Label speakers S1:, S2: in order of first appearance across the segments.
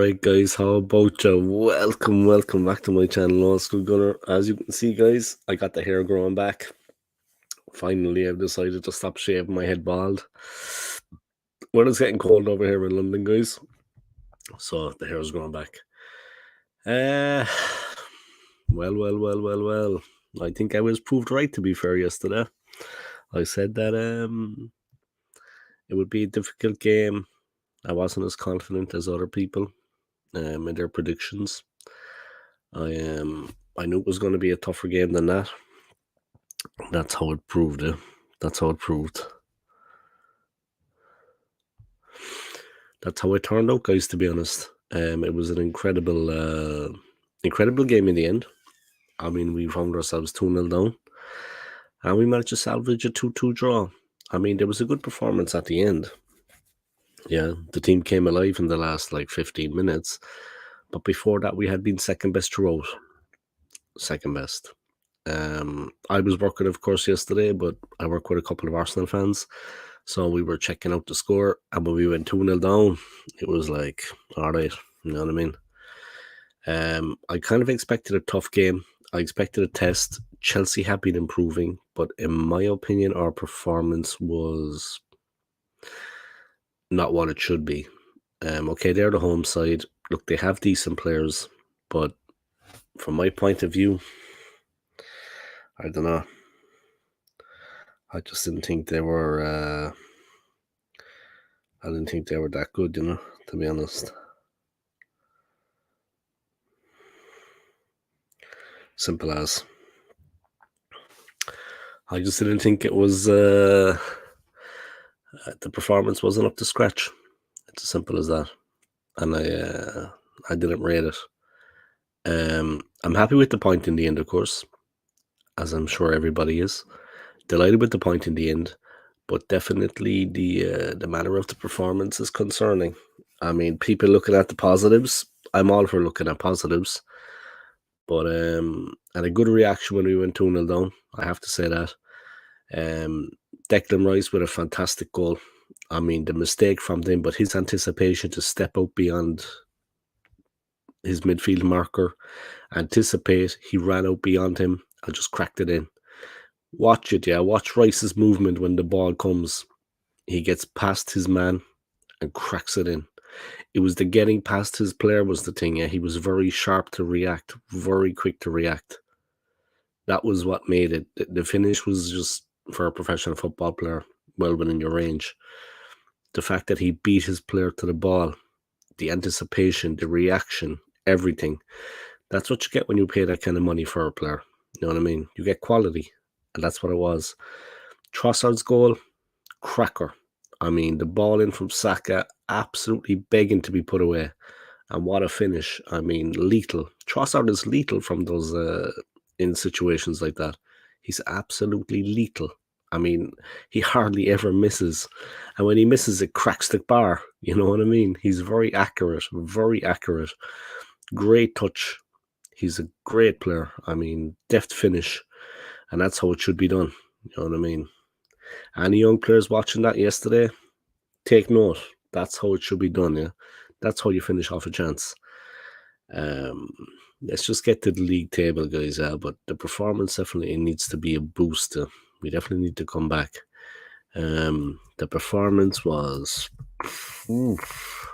S1: Alright guys, how about you? Welcome back to my channel, School Gunner. As you can see guys, I got the hair growing back. Finally, I've decided to stop shaving my head bald. Well, it's getting cold over here in London, guys, so the hair is growing back. Well. I think I was proved right, to be fair, yesterday. I said that it would be a difficult game. I wasn't as confident as other people in their predictions. I knew it was going to be a tougher game than that. That's how it proved. That's how it proved. That's how it turned out, guys. To be honest, it was an incredible game in the end. I mean, we found ourselves 2-0 down, and we managed to salvage a 2-2 draw. I mean, there was a good performance at the end. Yeah, the team came alive in the last 15 minutes, but before that, we had been second best throughout. Second best. I was working, of course, yesterday, but I work with a couple of Arsenal fans, so we were checking out the score, and when we went 2-0 down, it was like, all right, you know what I mean? I kind of expected a tough game. I expected a test. Chelsea have been improving, but in my opinion, our performance was not what it should be. Okay, they're the home side. Look, they have decent players, but from my point of view, I don't know. I just didn't think they were. I didn't think they were that good, to be honest. Simple as. I just didn't think it was. The performance wasn't up to scratch. It's as simple as that, and I didn't rate it. I'm happy with the point in the end, of course, as I'm sure everybody is. Delighted with the point in the end, but definitely the manner of the performance is concerning. I mean, people looking at the positives. I'm all for looking at positives, but and a good reaction when we went 2-0 down. I have to say that. Declan Rice with a fantastic goal. I mean, the mistake from them, but his anticipation to step out beyond his midfield marker, anticipate, he ran out beyond him and just cracked it in. Watch it, yeah. Watch Rice's movement when the ball comes. He gets past his man and cracks it in. It was the getting past his player was the thing, yeah. He was very sharp to react, very quick to react. That was what made it. The finish was just, for a professional football player, well within your range. The fact that he beat his player to the ball, the anticipation, the reaction, everything. That's what you get when you pay that kind of money for a player. You know what I mean? You get quality, and that's what it was. Trossard's goal, cracker. I mean, the ball in from Saka, absolutely begging to be put away. And what a finish. I mean, lethal. Trossard is lethal from those, in situations like that. He's absolutely lethal. I mean, he hardly ever misses. And when he misses, it cracks the bar. You know what I mean? He's very accurate, very accurate. Great touch. He's a great player. I mean, deft finish. And that's how it should be done. You know what I mean? Any young players watching that yesterday, take note. That's how it should be done, yeah? That's how you finish off a chance. Let's just get to the league table, guys, but the performance definitely needs to be a boost. We definitely need to come back. The performance was... Oof.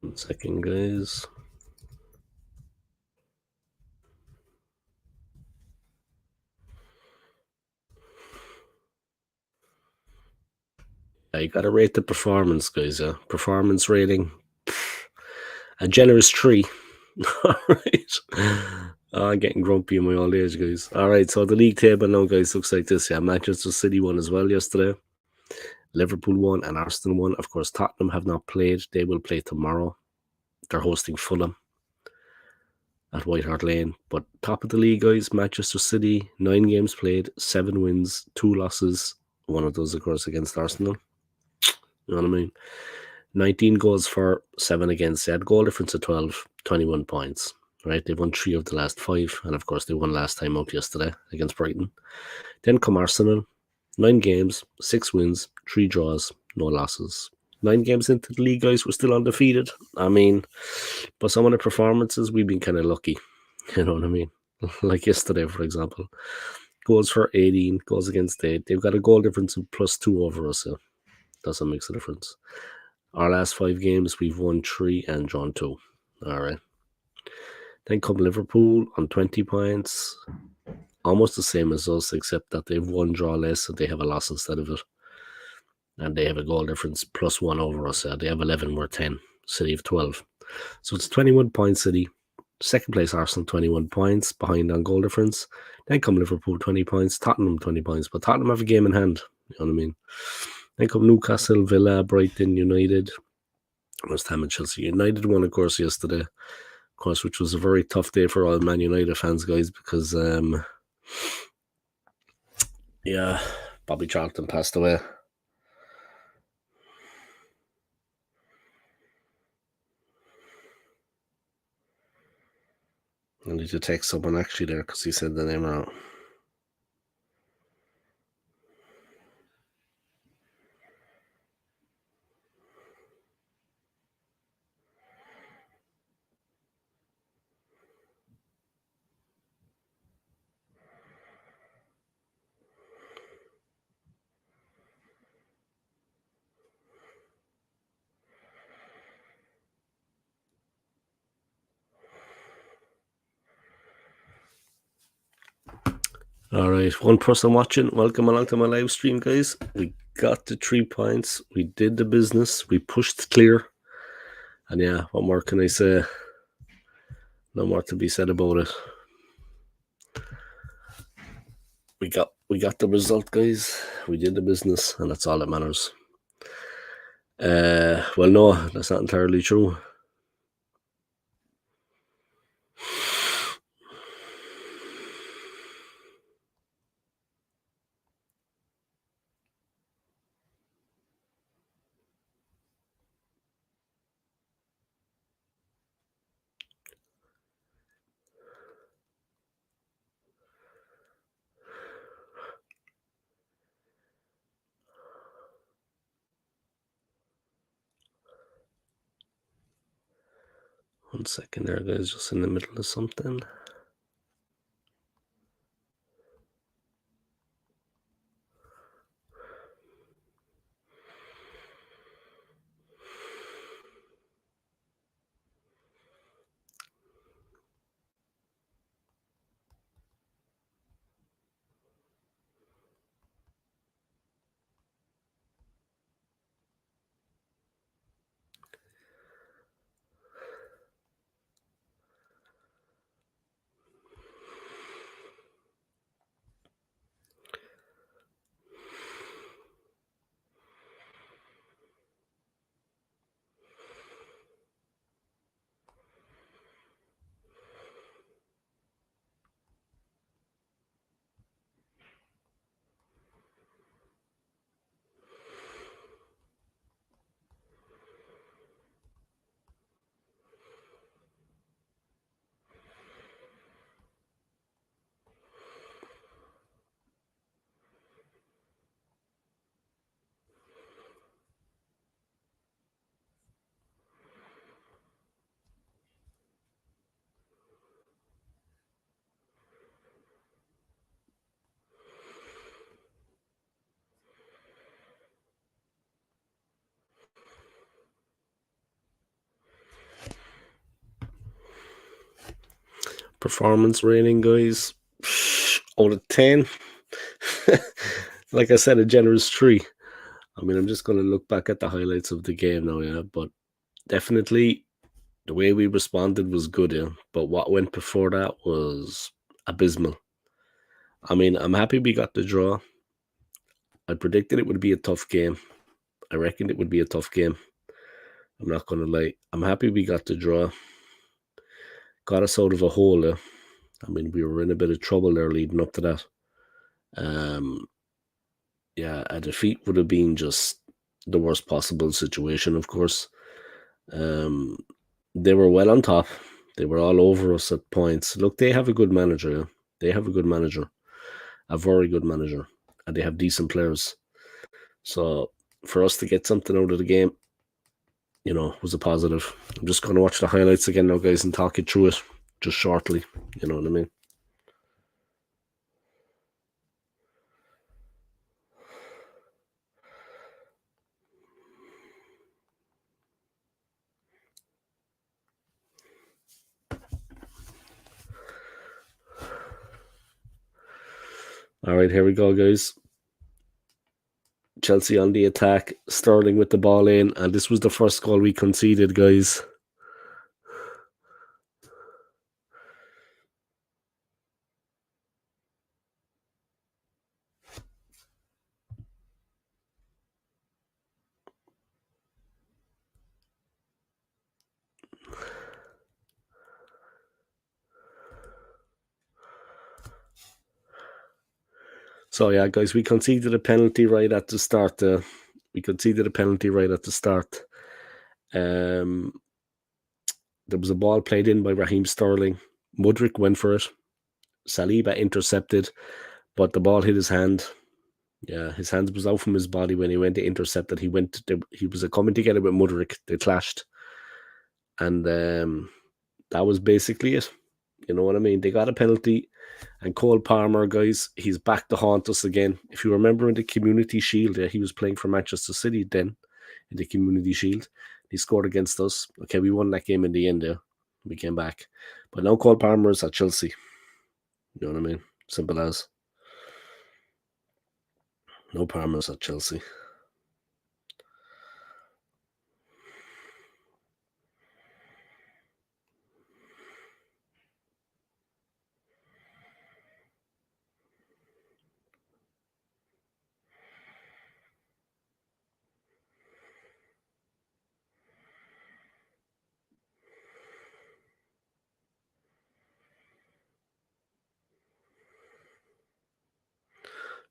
S1: One second, guys. You gotta rate the performance, guys. Performance rating, a generous 3. All right. I'm getting grumpy in my old age, guys. All right, so the league table now, guys, looks like this. Yeah, Manchester City won as well yesterday. Liverpool won and Arsenal won. Of course, Tottenham have not played. They will play tomorrow. They're hosting Fulham at White Hart Lane. But top of the league, guys, Manchester City, 9 games played, 7 wins, 2 losses. One of those, of course, against Arsenal. You know what I mean? 19 goals for, 7 against. They had goal difference of 12, 21 points. Right? They've won 3 of the last 5, and of course they won last time out yesterday against Brighton. Then come Arsenal, 9 games, 6 wins, 3 draws, no losses. 9 games into the league, guys, we're still undefeated. I mean, but some of the performances, we've been kind of lucky. You know what I mean? Like yesterday, for example. Goals for 18, goals against 8. They've got a goal difference of +2 over us, so that's what makes a difference. Our last 5 games, we've won 3 and drawn 2. All right. Then come Liverpool on 20 points. Almost the same as us, except that they've 1 draw less, so they have a loss instead of it. And they have a goal difference +1 over us. They have 11, we're 10. City of 12. So it's 21 points City. Second place Arsenal, 21 points, behind on goal difference. Then come Liverpool, 20 points. Tottenham, 20 points. But Tottenham have a game in hand. You know what I mean? Then come Newcastle, Villa, Brighton, United. West Ham and Chelsea. United won, of course, yesterday. Of course, which was a very tough day for all Man United fans, guys, because, Bobby Charlton passed away. I need to text someone actually there because he said the name wrong. All right, one person watching, welcome along to my live stream, guys. We got the 3 points. We did the business. We pushed clear. And yeah, what more can I say? No more to be said about it. We got the result, guys. We did the business, and that's all that matters. Well, no, that's not entirely true. One second there, guys, just in the middle of something. Performance rating, guys, out of 10. Like I said, a generous 3. I mean, I'm just going to look back at the highlights of the game now, yeah. But definitely, the way we responded was good, yeah. But what went before that was abysmal. I mean, I'm happy we got the draw. I predicted it would be a tough game. I reckoned it would be a tough game. I'm not going to lie. I'm happy we got the draw. Got us out of a hole, yeah. I mean, we were in a bit of trouble there leading up to that. Yeah, a defeat would have been just the worst possible situation, of course. They were well on top. They were all over us at points. Look, they have a good manager. Yeah. They have a good manager, a very good manager, and they have decent players. So for us to get something out of the game, was a positive. I'm just going to watch the highlights again now, guys, and talk you through it just shortly. You know what I mean? All right, here we go, guys. Chelsea on the attack, Sterling with the ball in, and this was the first goal we conceded, guys. So yeah, guys, we conceded a penalty right at the start. There was a ball played in by Raheem Sterling. Mudryk went for it. Saliba intercepted, but the ball hit his hand. Yeah, his hand was out from his body when he went to intercept it. He was coming together with Mudryk. They clashed, and that was basically it. You know what I mean? They got a penalty, and Cole Palmer, guys, he's back to haunt us again. If you remember in the Community Shield, he was playing for Manchester City then in the Community Shield. He scored against us. Okay, we won that game in the end. Yeah, we came back, but now Cole Palmer is at Chelsea. You know what I mean? Simple as. No Palmer's at Chelsea.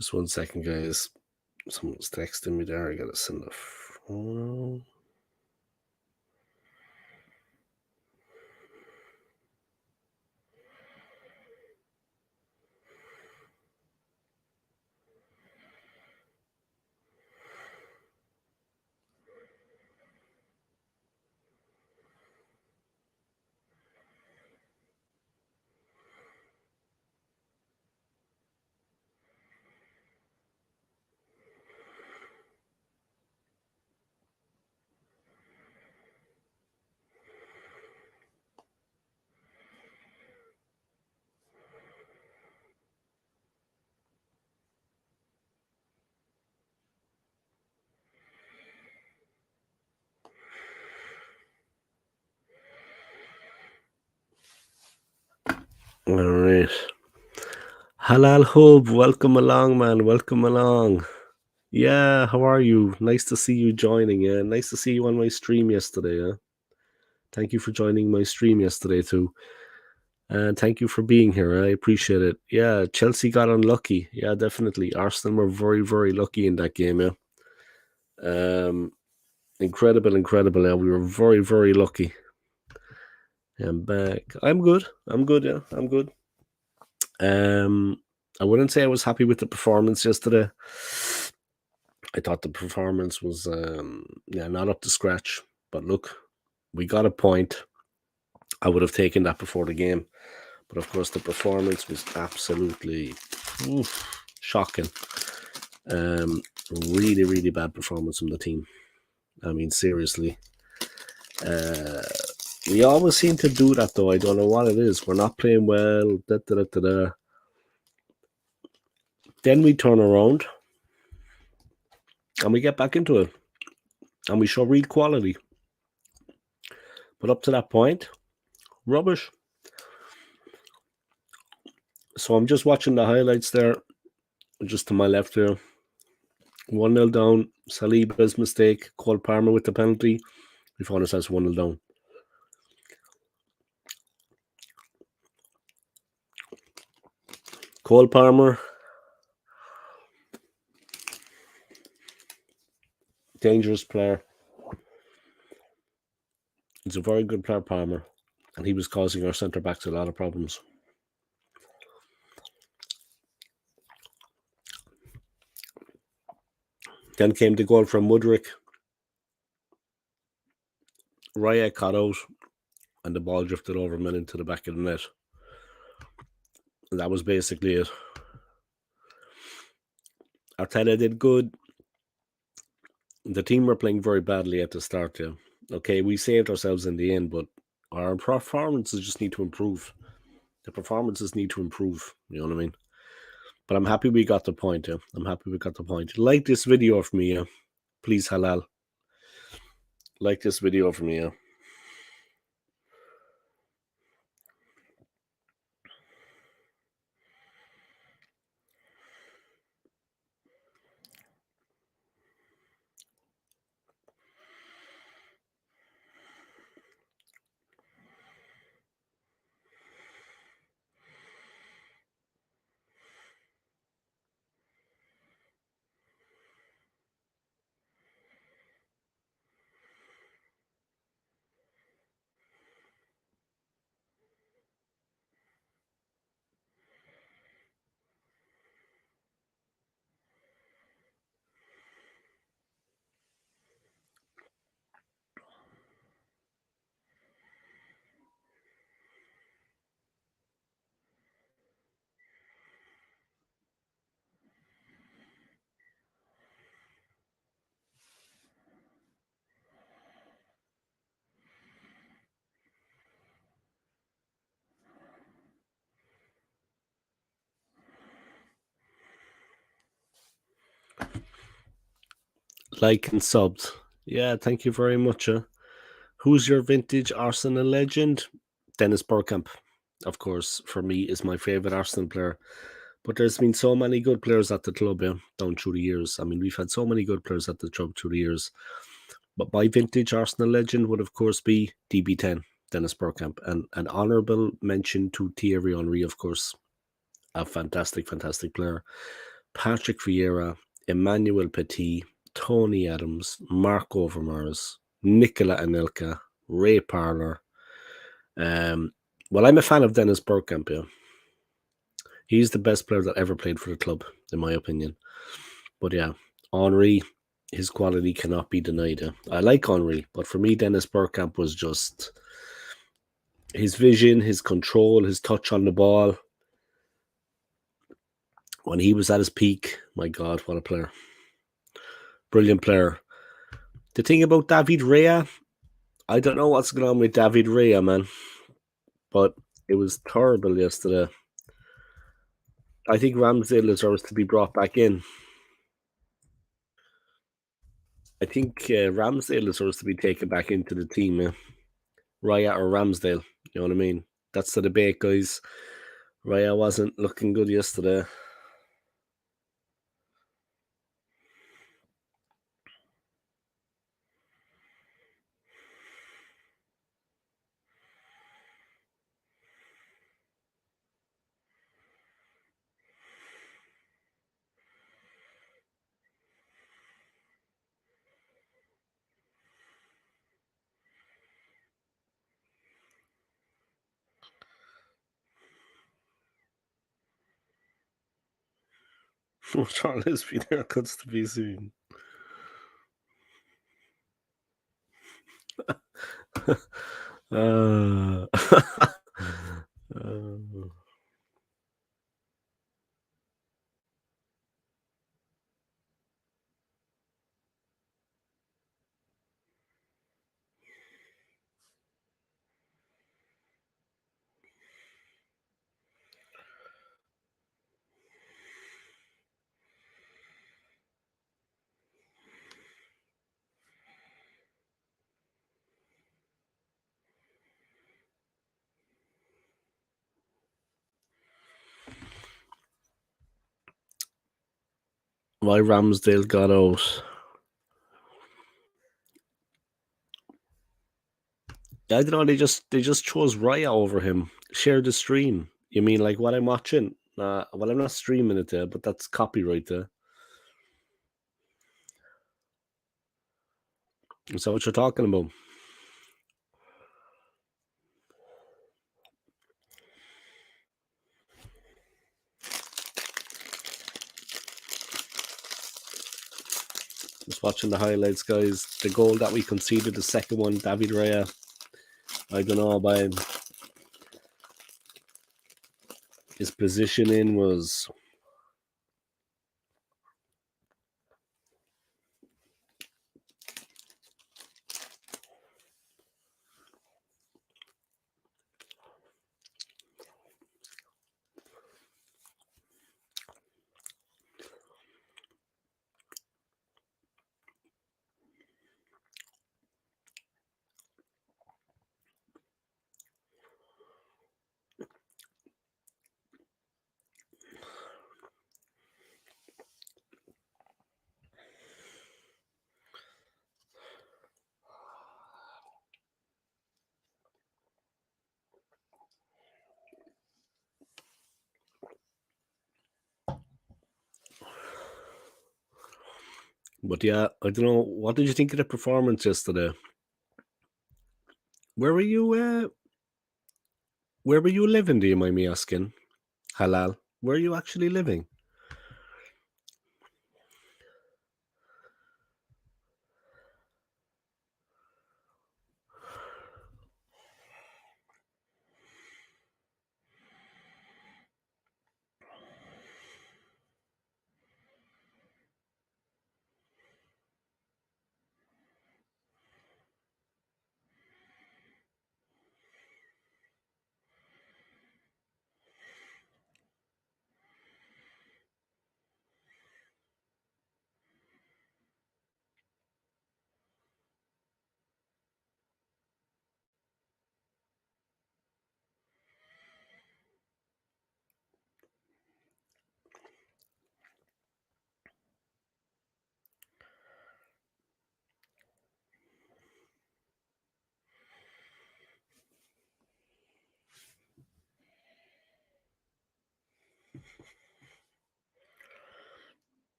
S1: Just 1 second, guys. Someone's texting me there. I gotta send a phone. All right. Halal Hub, welcome along, man. Welcome along. Yeah, how are you? Nice to see you joining. Yeah, nice to see you on my stream yesterday. Yeah, thank you for joining my stream yesterday too, and thank you for being here. I appreciate it. Yeah, Chelsea got unlucky. Yeah, definitely. Arsenal were very, very lucky in that game. Yeah, incredible. Yeah, we were very, very lucky. I'm back. I'm good. Yeah, I'm good. I wouldn't say I was happy with the performance yesterday. I thought the performance was not up to scratch. But look, we got a point. I would have taken that before the game. But of course the performance was absolutely shocking. Really, really bad performance from the team. I mean, seriously. We always seem to do that though. I don't know what it is. We're not playing well. Then we turn around and we get back into it. And we show real quality. But up to that point, rubbish. So I'm just watching the highlights there, just to my left here. 1-0 down. Saliba's mistake. Cole Palmer with the penalty. We found ourselves 1-0 down. Cole Palmer. Dangerous player. He's a very good player, Palmer, and he was causing our centre backs a lot of problems. Then came the goal from Mudryk. Raya caught out, and the ball drifted over and went into the back of the net. And that was basically it. Arteta did good. The team were playing very badly at the start, yeah. Okay, we saved ourselves in the end, but our performances just need to improve. The performances need to improve, you know what I mean? But I'm happy we got the point, yeah. I'm happy we got the point. Like this video for me, yeah. Please, Halal. Like this video for me, yeah. Like and subbed. Yeah, thank you very much. Who's your vintage Arsenal legend? Dennis Bergkamp, of course, for me, is my favourite Arsenal player. But there's been so many good players at the club, yeah, down through the years. I mean, we've had so many good players at the club through the years. But my vintage Arsenal legend would, of course, be DB10, Dennis Bergkamp. And an honourable mention to Thierry Henry, of course. A fantastic, fantastic player. Patrick Vieira, Emmanuel Petit, Tony Adams, Mark Overmars, Nicola Anelka, Ray Parlour. Well, I'm a fan of Dennis Bergkamp, yeah. He's the best player that ever played for the club, in my opinion. But yeah, Henry, his quality cannot be denied. Yeah. I like Henry, but for me, Dennis Bergkamp was just his vision, his control, his touch on the ball. When he was at his peak, my God, what a player. Brilliant player. The thing about David Raya, I don't know what's going on with David Raya, man. But it was terrible yesterday. I think Ramsdale deserves to be brought back in. I think Ramsdale deserves to be taken back into the team, yeah. Raya or Ramsdale, you know what I mean? That's the debate, guys. Raya wasn't looking good yesterday. Charles be there cuts to be seen. uh, why Ramsdale got out? I don't know. They just chose Raya over him. Share the stream. You mean like what I'm watching? Well, I'm not streaming it there, but that's copyright there. Is that what you're talking about? Just watching the highlights, guys. The goal that we conceded, the second one, David Raya. I don't know about his positioning was. But yeah, I don't know. What did you think of the performance yesterday? Where were you? Where were you living? Do you mind me asking? Halal. Where are you actually living?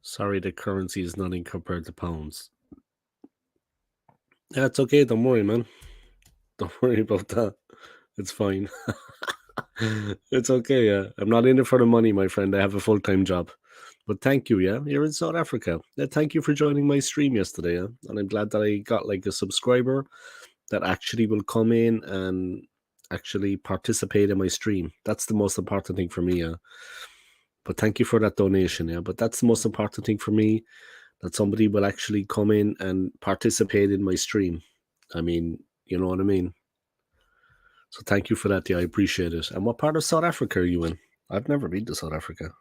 S1: Sorry, the currency is nothing compared to pounds. Yeah, it's okay. Don't worry, man. Don't worry about that. It's fine. It's okay. Yeah, I'm not in it for the money, my friend. I have a full-time job. But thank you. Yeah, you're in South Africa. Yeah, thank you for joining my stream yesterday. Yeah, and I'm glad that I got like a subscriber that actually will come in and actually participate in my stream. That's the most important thing for me. Yeah. But thank you for that donation. Yeah, but that's the most important thing for me, that somebody will actually come in and participate in my stream. I mean, you know what I mean? So thank you for that. Yeah, I appreciate it. And what part of South Africa are you in? I've never been to South Africa.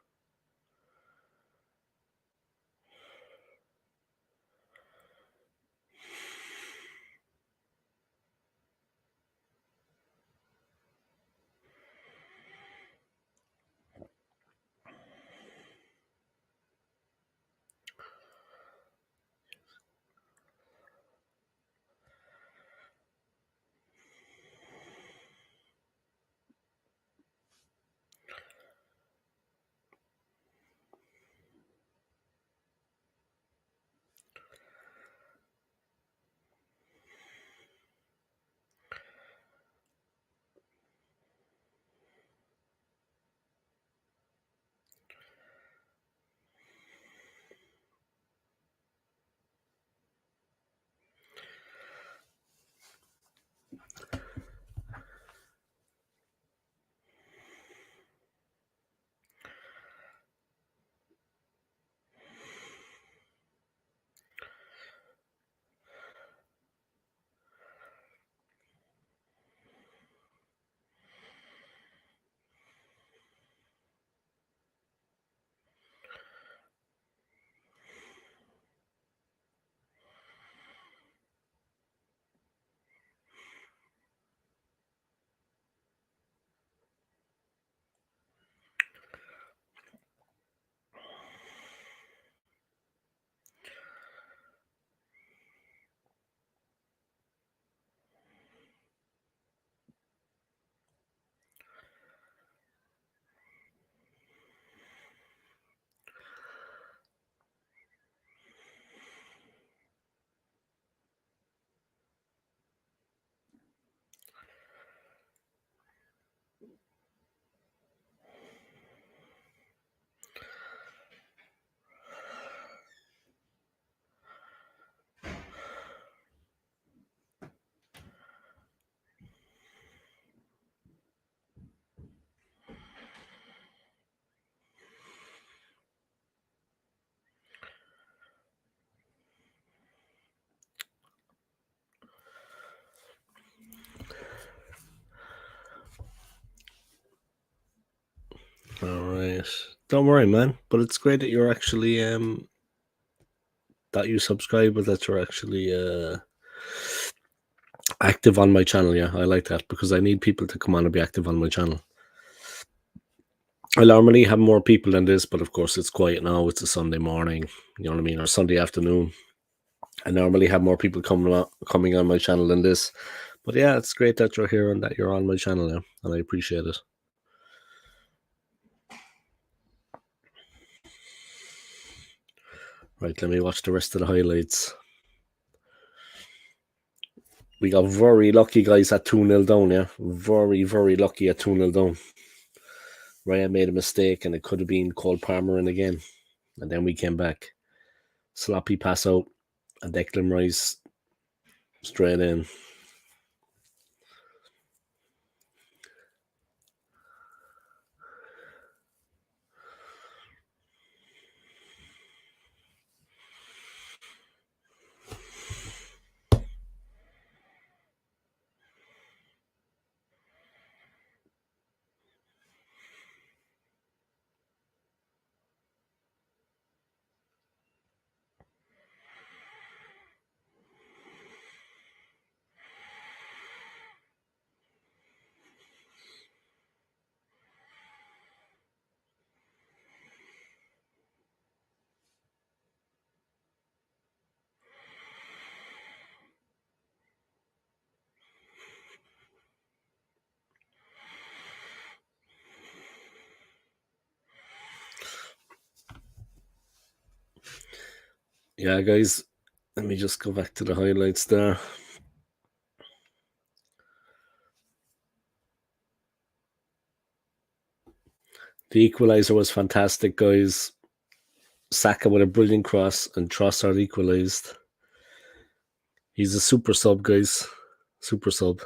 S1: Right. Don't worry, man. But it's great that you're actually that you subscribe or that you're actually active on my channel. Yeah, I like that because I need people to come on and be active on my channel. I normally have more people than this, but of course it's quiet now. It's a Sunday morning, you know what I mean, or Sunday afternoon. I normally have more people coming on my channel than this. But yeah, it's great that you're here and that you're on my channel now, and I appreciate it. Right, let me watch the rest of the highlights. We got very lucky, guys, at 2-0 down, yeah? Very, very lucky at 2-0 down. Raya made a mistake, and it could have been Cole Palmer in again. And then we came back. Sloppy pass out, and Declan Rice straight in. Yeah, guys, let me just go back to the highlights there. The equaliser was fantastic, guys. Saka with a brilliant cross, and Trossard equalised. He's a super sub, guys. Super sub.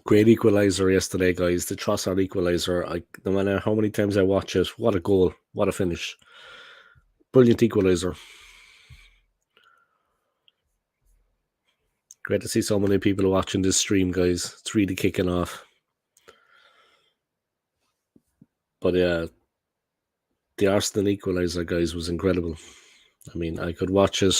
S1: Great equaliser yesterday, guys. The Trossard equaliser. No matter how many times I watch it, what a goal. What a finish. Brilliant equaliser. Great to see so many people watching this stream, guys. It's really kicking off. But yeah, the Arsenal equaliser, guys, was incredible. I mean, I could watch it.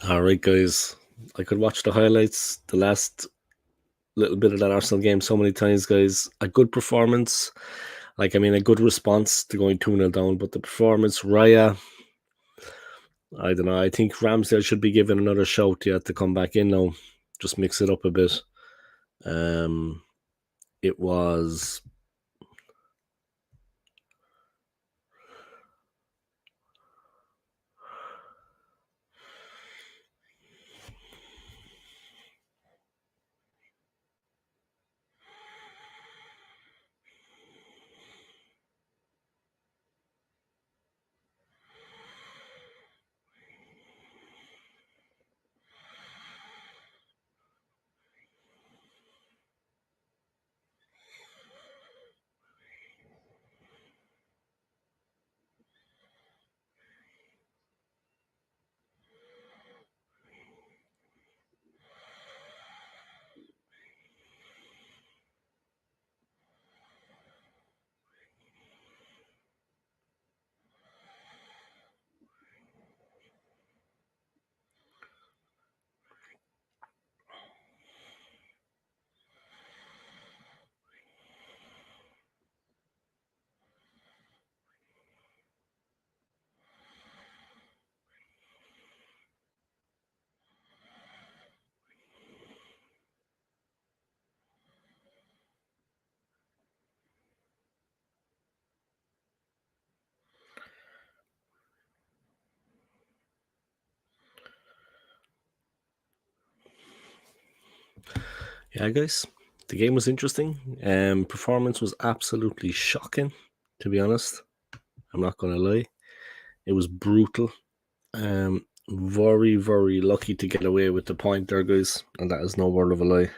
S1: All right, guys. I could watch the highlights, the last little bit of that Arsenal game so many times, guys. A good performance. A good response to going 2-0 down. But the performance, Raya, I don't know. I think Ramsdale should be given another shout to come back in now. Just mix it up a bit. It was Yeah, guys, the game was interesting. Performance was absolutely shocking, to be honest. I'm not going to lie. It was brutal. Very, very lucky to get away with the point there, guys, and that is no word of a lie.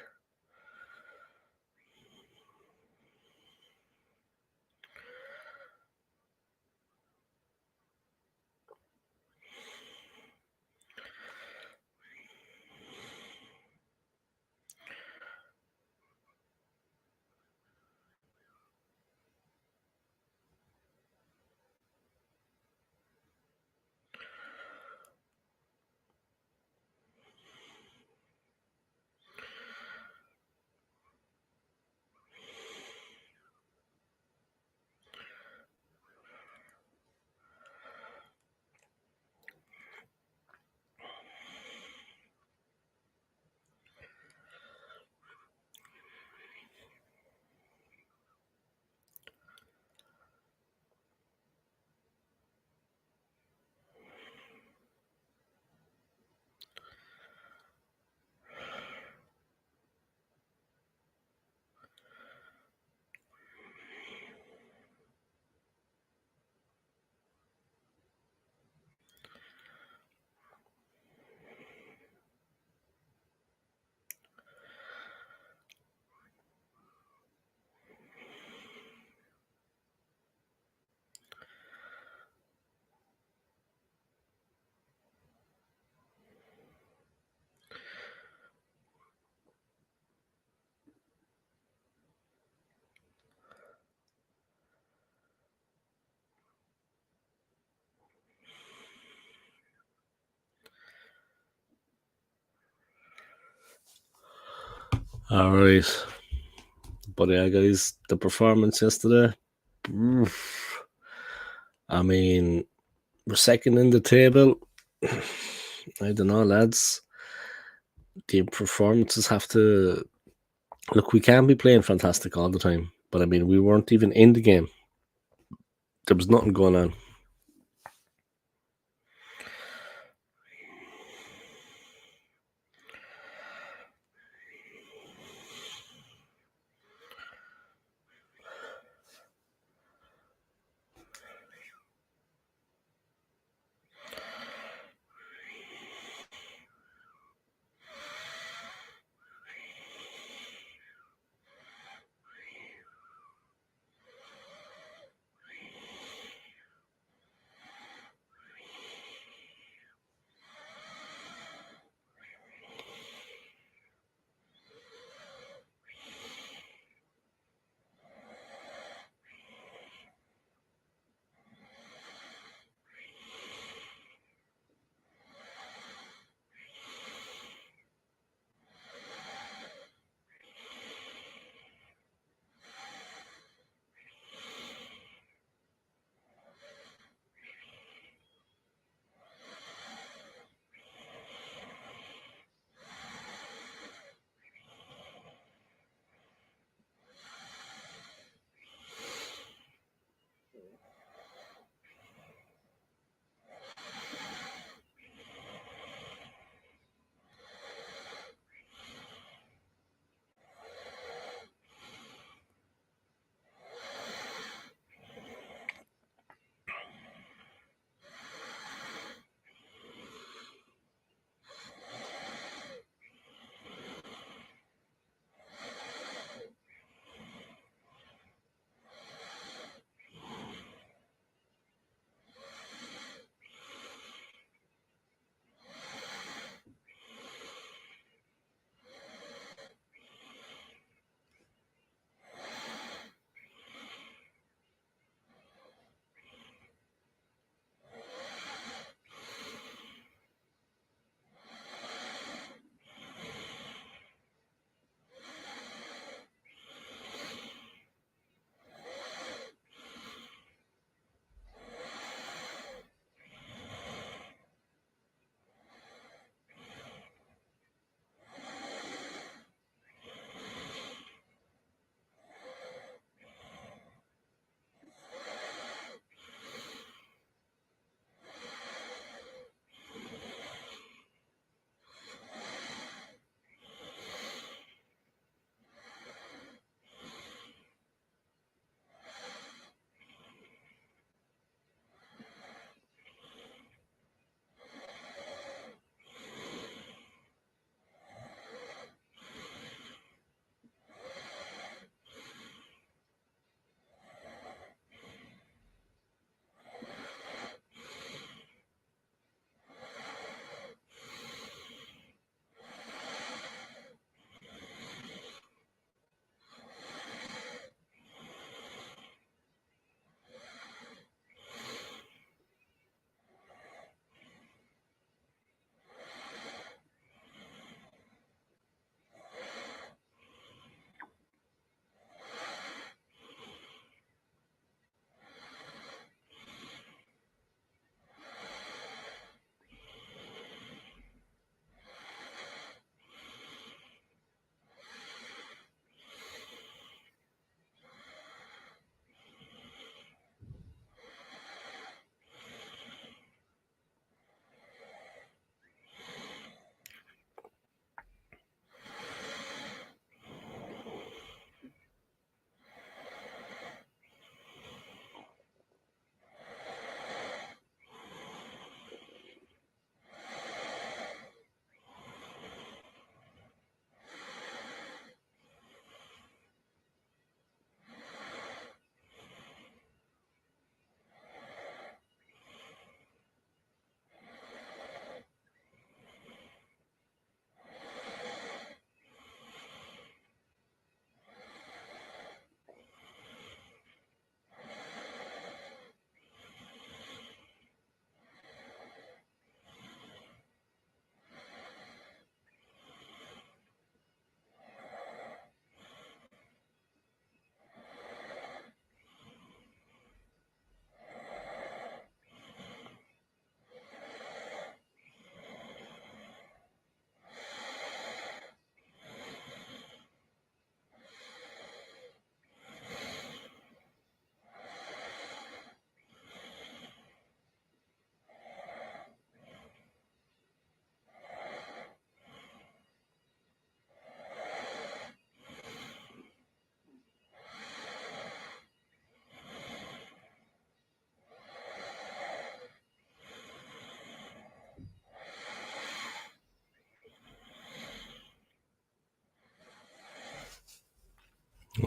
S1: All right. But yeah, guys, the performance yesterday, I mean, we're second in the table. I don't know, lads. The performances have to look. We can't be playing fantastic all the time, but I mean, we weren't even in the game. There was nothing going on.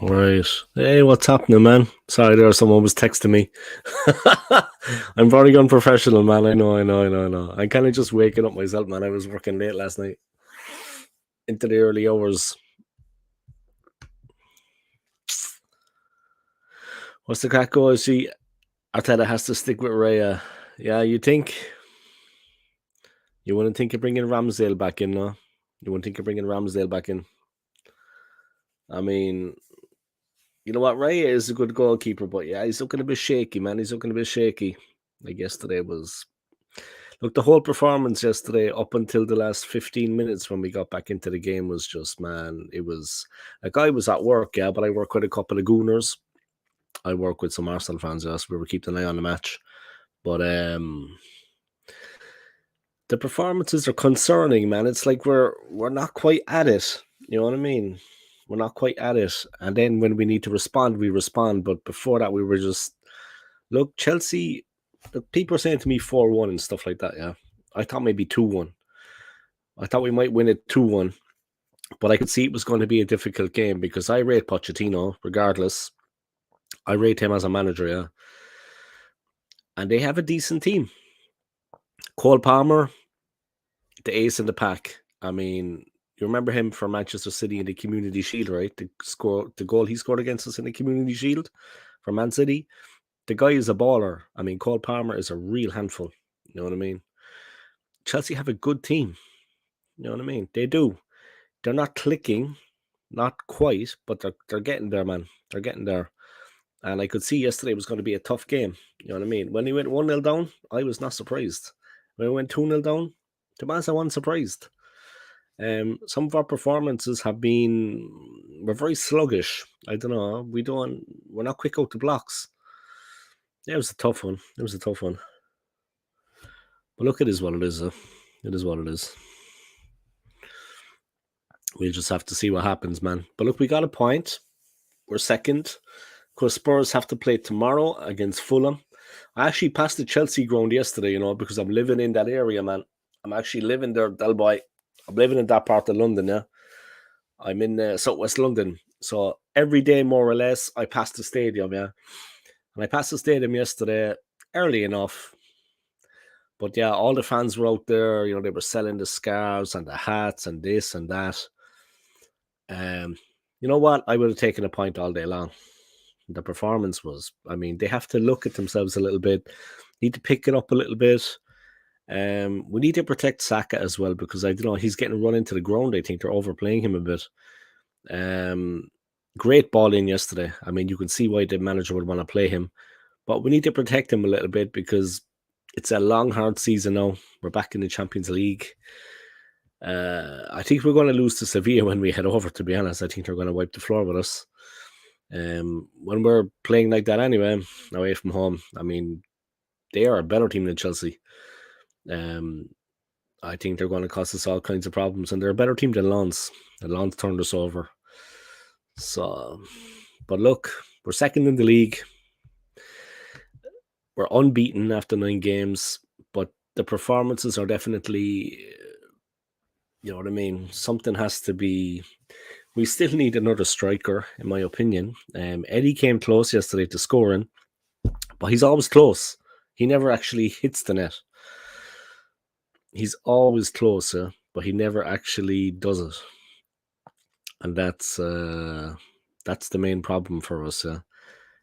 S1: Right. Hey, what's happening, man? Sorry, there someone was texting me. I'm very unprofessional, man. I know. I kind of just waking up myself, man. I was working late last night into the early hours. What's the crack go? See, Arteta has to stick with Raya. Yeah, you think? You wouldn't think of bringing Ramsdale back in, no? You wouldn't think of bringing Ramsdale back in. I mean, you know what? Raya is a good goalkeeper, but yeah, he's looking a bit shaky, man. He's looking a bit shaky. Like yesterday was. Look, the whole performance yesterday, up until the last 15 minutes when we got back into the game, was just, man, it was like I was at work, yeah, but I work with a couple of Gooners. I work with some Arsenal fans, yes, we were keeping an eye on the match. But the performances are concerning, man. It's like we're not quite at it. You know what I mean? We're not quite at it. And then when we need to respond, we respond. But before that, we were just look, Chelsea. People are saying to me 4-1 and stuff like that. Yeah, I thought maybe 2-1. I thought we might win it 2-1, but I could see it was going to be a difficult game because I rate Pochettino regardless. I rate him as a manager, yeah. And they have a decent team. Cole Palmer, the ace in the pack. I mean, you remember him for Manchester City in the Community Shield, right? The goal he scored against us in the Community Shield for Man City. The guy is a baller. I mean, Cole Palmer is a real handful. You know what I mean? Chelsea have a good team. You know what I mean? They do. They're not clicking, not quite, but they're getting there, man. They're getting there. And I could see yesterday was going to be a tough game. You know what I mean? When he went 1-0 down, I was not surprised. When we went 2-0 down, to be honest, I wasn't surprised. Some of our performances have been, we're very sluggish. I don't know. We're not quick out the blocks. Yeah, it was a tough one. But look, it is what it is. It is what it is. We'll just have to see what happens, man. But look, we got a point. We're second. Of course, Spurs have to play tomorrow against Fulham. I actually passed the Chelsea ground yesterday, you know, because I'm living in that area, man. I'm actually living there, Delboy. I'm living in that part of London, yeah. I'm in southwest London. So every day, more or less, I pass the stadium, yeah. And I passed the stadium yesterday early enough. But yeah, all the fans were out there, you know, they were selling the scarves and the hats and this and that. You know what? I would have taken a point all day long. The performance was, I mean, they have to look at themselves a little bit, need to pick it up a little bit. We need to protect Saka as well because I don't know, he's getting run into the ground. I think they're overplaying him a bit. Great ball in yesterday. I mean, you can see why the manager would want to play him, but we need to protect him a little bit because it's a long, hard season now. We're back in the Champions League. I think we're going to lose to Sevilla when we head over, to be honest. I think they're going to wipe the floor with us. When we're playing like that anyway, away from home, I mean, they are a better team than Chelsea. I think they're going to cause us all kinds of problems, and they're a better team than Lens. And Lens turned us over. So, but look, we're second in the league. We're unbeaten after 9 games, but the performances are definitely, you know what I mean? Something has to be. We still need another striker, in my opinion. Eddie came close yesterday to scoring, but he's always close. He never actually hits the net. He's always close, but he never actually does it. And that's the main problem for us.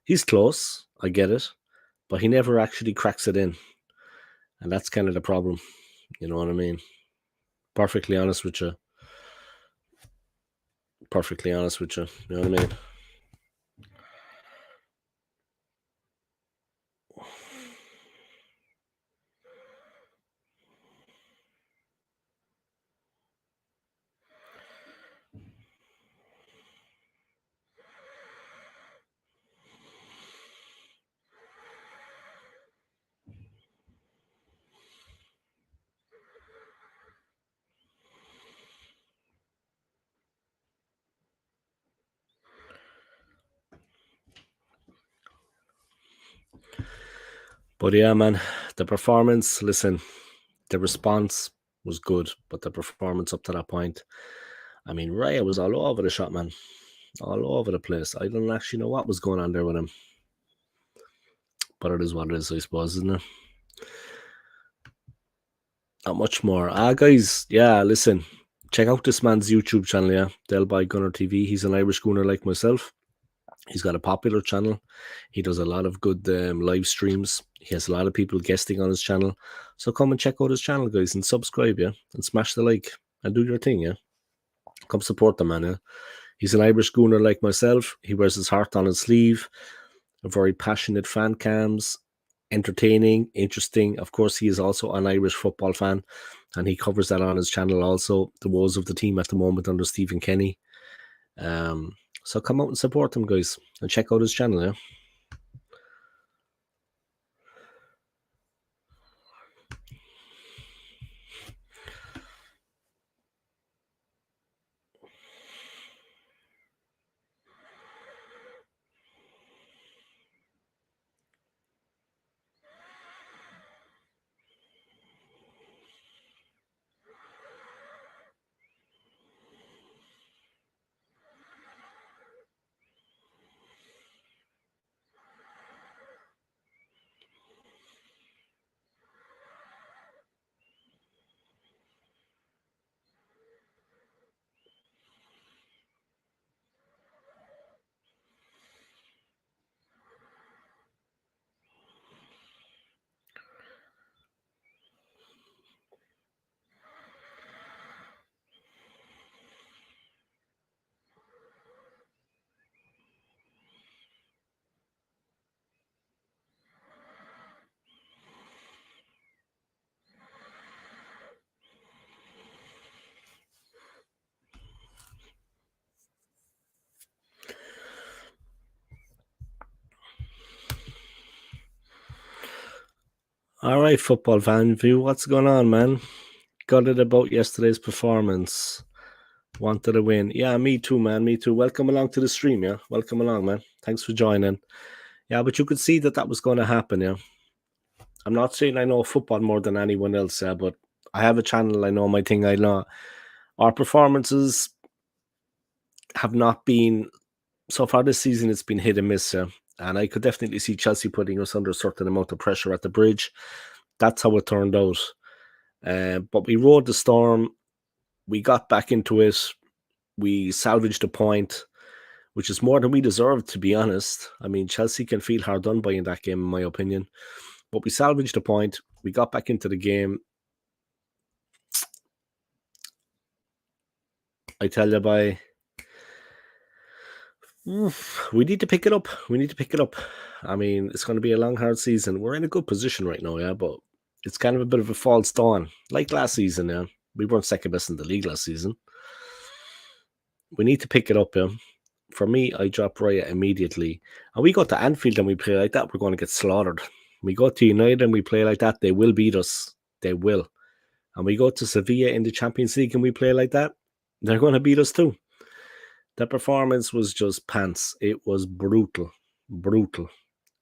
S1: He's close, I get it, but he never actually cracks it in. And that's kind of the problem. You know what I mean? Perfectly honest with you. You know what I mean? But yeah, man, the performance, listen, the response was good, but the performance up to that point, I mean, Raya was all over the shot, man. all over the place. I don't actually know what was going on there with him. But it is what it is, I suppose, isn't it? Not much more. Guys, yeah, listen. Check out this man's YouTube channel, yeah. Del by Gunner TV. He's an Irish gunner like myself. He's got a popular channel. He does a lot of good live streams. He has a lot of people guesting on his channel. So come and check out his channel, guys, and subscribe, yeah? And smash the like and do your thing, yeah? Come support the man, yeah? He's an Irish gooner like myself. He wears his heart on his sleeve. A very passionate fan cams. Entertaining, interesting. Of course, he is also an Irish football fan, and he covers that on his channel also. The woes of the team at the moment under Stephen Kenny. So come out and support him, guys, and check out his channel, yeah? All right, football fan view, what's going on, man? Got it about yesterday's performance. Wanted a win. Yeah, me too, man. Me too. Welcome along to the stream, yeah? Welcome along, man. Thanks for joining. Yeah, but you could see that was going to happen, yeah? I'm not saying I know football more than anyone else, yeah, but I have a channel. I know my thing. I know our performances have not been, so far this season, it's been hit and miss, yeah? And I could definitely see Chelsea putting us under a certain amount of pressure at the bridge. That's how it turned out. But we rode the storm. We got back into it. We salvaged a point, which is more than we deserved, to be honest. I mean, Chelsea can feel hard done by in that game, in my opinion. But we salvaged a point. We got back into the game. I tell you, we need to pick it up. We need to pick it up. I mean, it's going to be a long, hard season. We're in a good position right now, yeah, but it's kind of a bit of a false dawn. Like last season, yeah. We weren't second best in the league last season. We need to pick it up, yeah. For me, I drop Raya immediately. And we go to Anfield and we play like that, we're going to get slaughtered. We go to United and we play like that, they will beat us. They will. And we go to Sevilla in the Champions League and we play like that, they're going to beat us too. The performance was just pants. It was brutal. Brutal.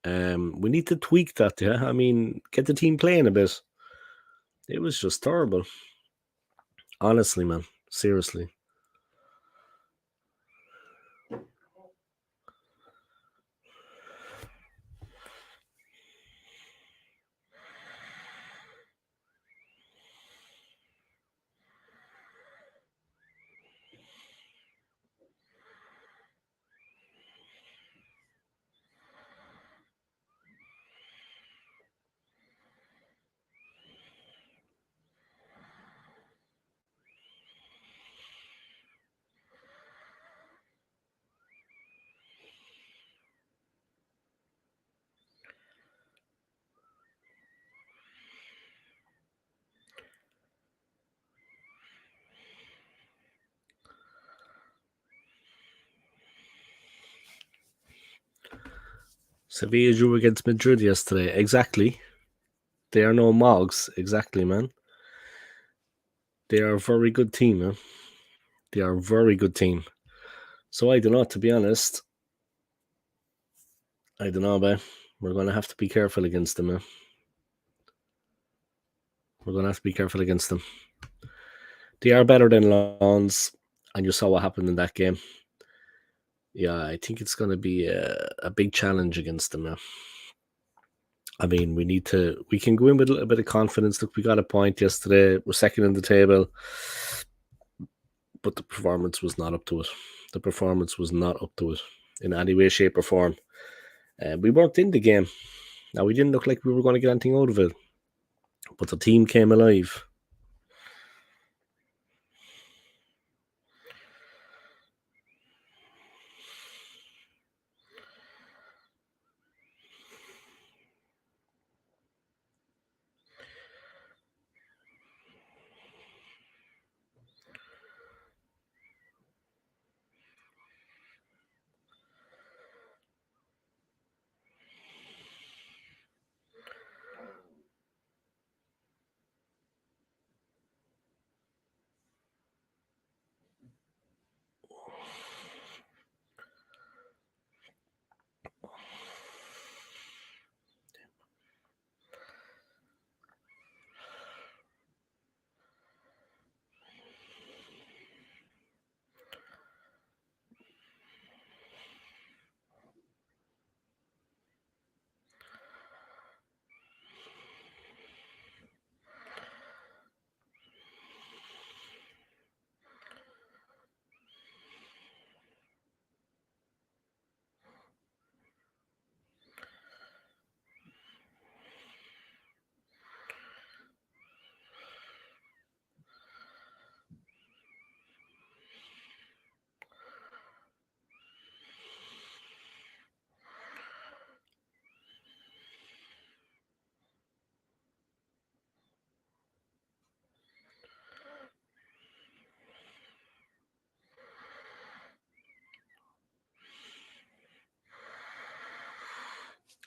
S1: We need to tweak that, yeah. I mean, get the team playing a bit. It was just terrible. Honestly, man. Seriously. Sevilla drew against Madrid yesterday. Exactly. They are no mogs. Exactly, man. They are a very good team, man. They are a very good team. So I don't know, to be honest. I don't know, man. We're going to have to be careful against them, man. We're going to have to be careful against them. They are better than Lens, and you saw what happened in that game. Yeah, I think it's going to be a big challenge against them now. I mean, we can go in with a little bit of confidence. Look, we got a point yesterday. We're second in the table, but the performance was not up to it. The performance was not up to it in any way, shape, or form. We weren't in the game. Now, we didn't look like we were going to get anything out of it, but the team came alive.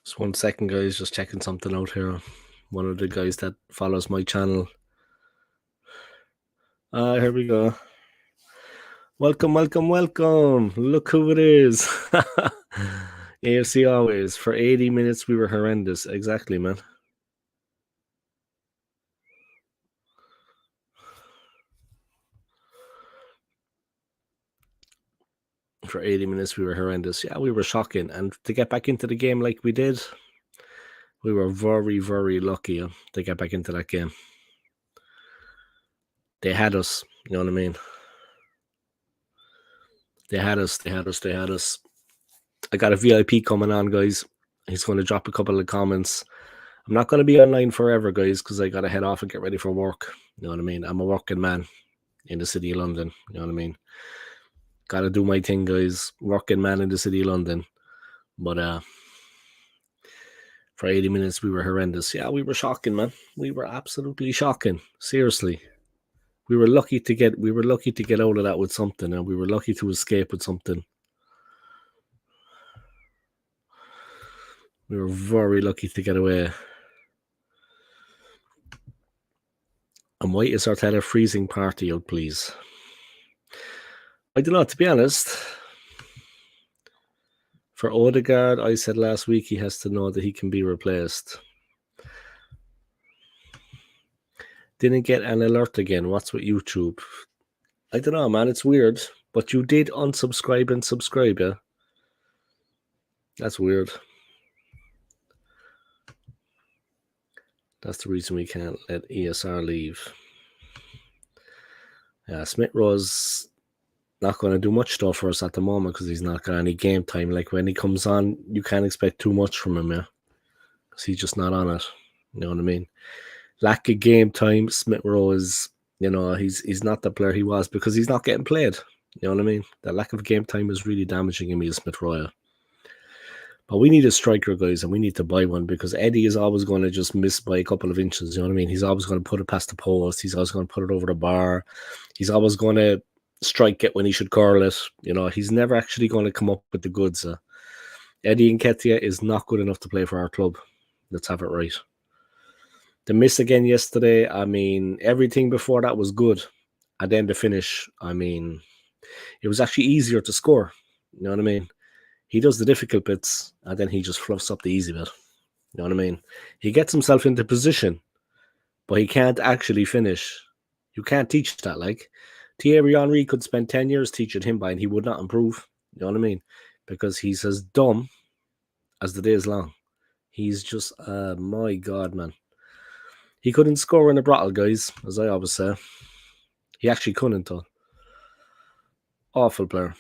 S1: Just 1 second, guys. Just checking something out here. One of the guys that follows my channel. Here we go. Welcome, welcome, welcome. Look who it is. AFC always. For 80 minutes, we were horrendous. Exactly, man. For 80 minutes, we were horrendous. Yeah, we were shocking. And to get back into the game like we did, we were very, very lucky to get back into that game. They had us. You know what I mean? They had us. They had us. They had us. I got a VIP coming on, guys. He's going to drop a couple of comments. I'm not going to be online forever, guys, because I got to head off and get ready for work. You know what I mean? I'm a working man in the city of London. You know what I mean? Got to do my thing, guys. Working man in the city of London. But for 80 minutes, we were horrendous. Yeah, we were shocking, man. We were absolutely shocking. Seriously. We were lucky to get out of that with something, and we were lucky to escape with something. We were very lucky to get away. And why is Arteta freezing party out, please? I don't know, to be honest. For Odegaard, I said last week he has to know that he can be replaced. Didn't get an alert again. What's with YouTube? I don't know, man. It's weird. But you did unsubscribe and subscribe, yeah? That's weird. That's the reason we can't let ESR leave. Yeah, Smith Rowe's not going to do much stuff for us at the moment because he's not got any game time. Like when he comes on, you can't expect too much from him, yeah? Because he's just not on it. You know what I mean? Lack of game time, Smith Rowe is, he's not the player he was because he's not getting played. You know what I mean? The lack of game time is really damaging him as Smith Rowe. But we need a striker, guys, and we need to buy one because Eddie is always going to just miss by a couple of inches. You know what I mean? He's always going to put it past the post. He's always going to put it over the bar. He's always going to strike it when he should curl it. You know, he's never actually going to come up with the goods. Eddie Nketiah is not good enough to play for our club. Let's have it right. The miss again yesterday, I mean, everything before that was good. And then the finish, I mean, it was actually easier to score. You know what I mean? He does the difficult bits, and then he just fluffs up the easy bit. You know what I mean? He gets himself into position, but he can't actually finish. You can't teach that. Like, Thierry Henry could spend 10 years teaching him by, and he would not improve. You know what I mean? Because he's as dumb as the day is long. He's just, my God, man. He couldn't score in a bottle, guys, as I always say. He actually couldn't, though. Awful player.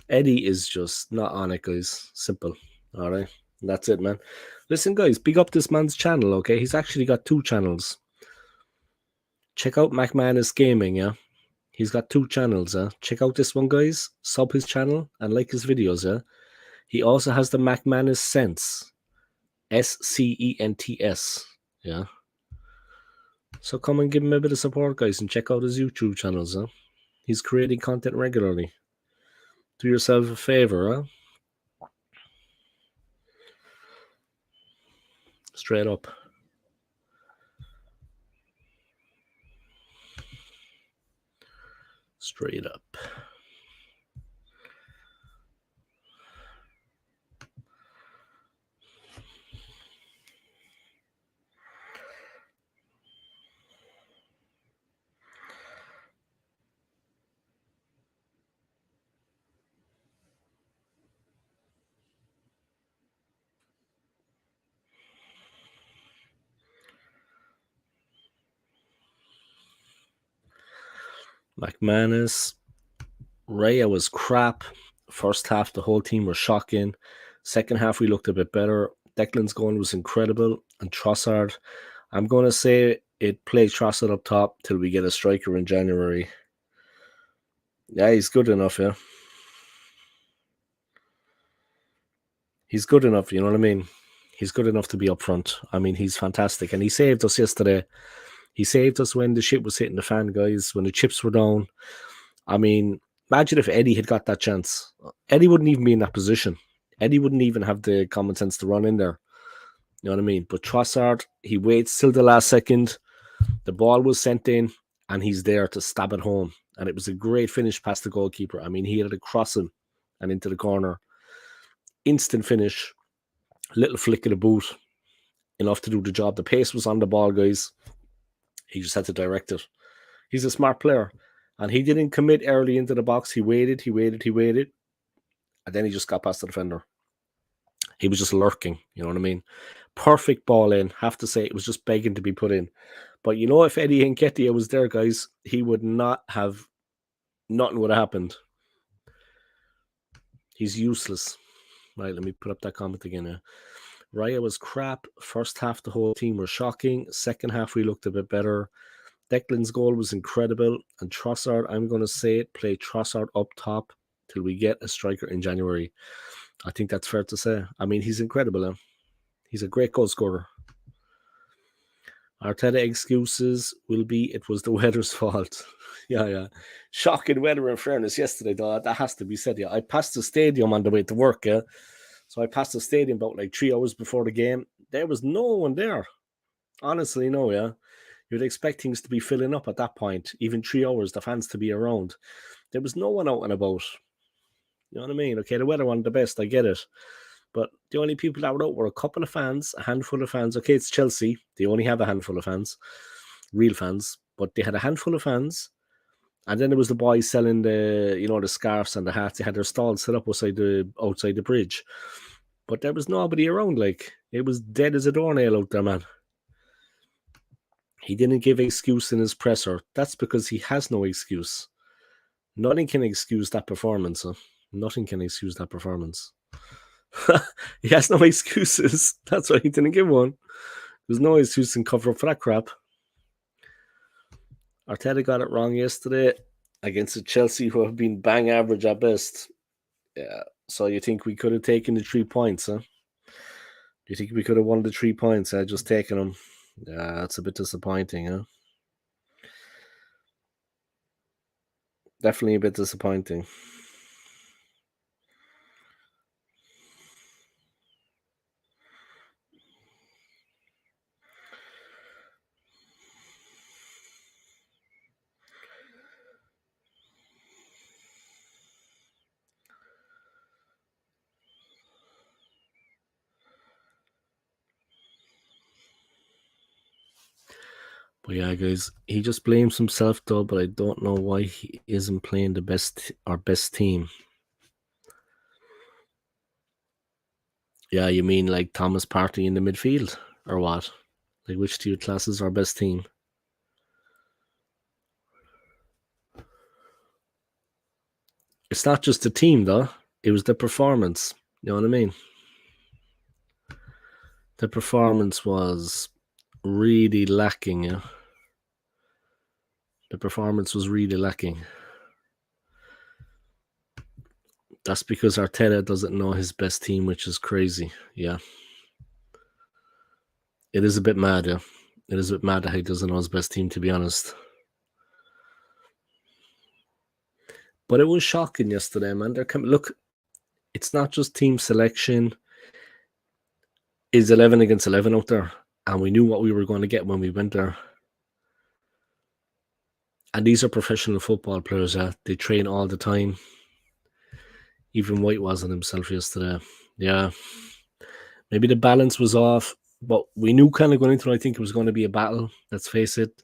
S1: Eddie is just not on it, guys. Simple. All right. That's it, man. Listen, guys, big up this man's channel, okay? He's actually got 2 channels. Check out McManus Gaming, yeah? He's got 2 channels, Check out this one, guys. Sub his channel and like his videos, yeah? He also has the McManus Sense. SCENTS, yeah? So come and give him a bit of support, guys, and check out his YouTube channels, huh? He's creating content regularly. Do yourself a favor, huh? Straight up. Straight up. McManus. Raya was crap. First half, the whole team were shocking. Second half, we looked a bit better. Declan's goal was incredible. And Trossard, I'm going to say it played Trossard up top till we get a striker in January. Yeah, he's good enough, yeah. He's good enough, you know what I mean? He's good enough to be up front. I mean, he's fantastic. And he saved us yesterday. He saved us when the shit was hitting the fan, guys, when the chips were down. I mean, imagine if Eddie had got that chance. Eddie wouldn't even be in that position. Eddie wouldn't even have the common sense to run in there. You know what I mean? But Trossard, he waits till the last second. The ball was sent in, and he's there to stab it home. And it was a great finish past the goalkeeper. I mean, he had a crossing and into the corner. Instant finish. Little flick of the boot. Enough to do the job. The pace was on the ball, guys. He just had to direct it. He's a smart player. And he didn't commit early into the box. He waited. And then he just got past the defender. He was just lurking, you know what I mean? Perfect ball in. Have to say, it was just begging to be put in. But you know, if Eddie Nketiah was there, guys, he would not have, nothing would have happened. He's useless. Right, let me put up that comment again. Raya was crap. First half, the whole team were shocking. Second half, we looked a bit better. Declan's goal was incredible. And Trossard, I'm going to say it, play Trossard up top till we get a striker in January. I think that's fair to say. I mean, he's incredible. He's a great goal scorer. Arteta excuses will be it was the weather's fault. Yeah. Shocking weather, in fairness, yesterday, though. That has to be said, yeah. I passed the stadium on the way to work, yeah. So I passed the stadium about like 3 hours before the game. There was no one there. Honestly, no, yeah. You'd expect things to be filling up at that point. Even 3 hours, the fans to be around. There was no one out and about. You know what I mean? Okay, the weather wasn't the best, I get it. But the only people that were out were a couple of fans, a handful of fans. Okay, it's Chelsea. They only have a handful of fans, real fans. But they had a handful of fans. And then there was the boys selling the scarves and the hats. They had their stalls set up outside the bridge. But there was nobody around. Like, it was dead as a doornail out there, man. He didn't give excuse in his presser. That's because he has no excuse. Nothing can excuse that performance. Nothing can excuse that performance. He has no excuses. That's why he didn't give one. There's no excuse in cover up for that crap. Arteta got it wrong yesterday against the Chelsea, who have been bang average at best. Yeah. So you think we could have taken the 3 points, huh? Do you think we could have won the 3 points? Just taken them. Yeah, that's a bit disappointing, huh? Definitely a bit disappointing. But yeah, guys, he just blames himself though, but I don't know why he isn't playing our best team. Yeah, you mean like Thomas Partey in the midfield, or what? Like, which two classes our best team? It's not just the team, though. It was the performance. You know what I mean? The performance was really lacking. Yeah, the performance was really lacking. That's because Arteta doesn't know his best team, which is crazy. Yeah, it is a bit mad. Yeah, it is a bit mad that he doesn't know his best team, to be honest. But it was shocking yesterday, man. Look, it's not just team selection. Is 11 against 11 out there, and we knew what we were going to get when we went there. And these are professional football players. They train all the time. Even White wasn't himself yesterday. Yeah, maybe the balance was off, but we knew kind of going into it, I think it was going to be a battle. Let's face it.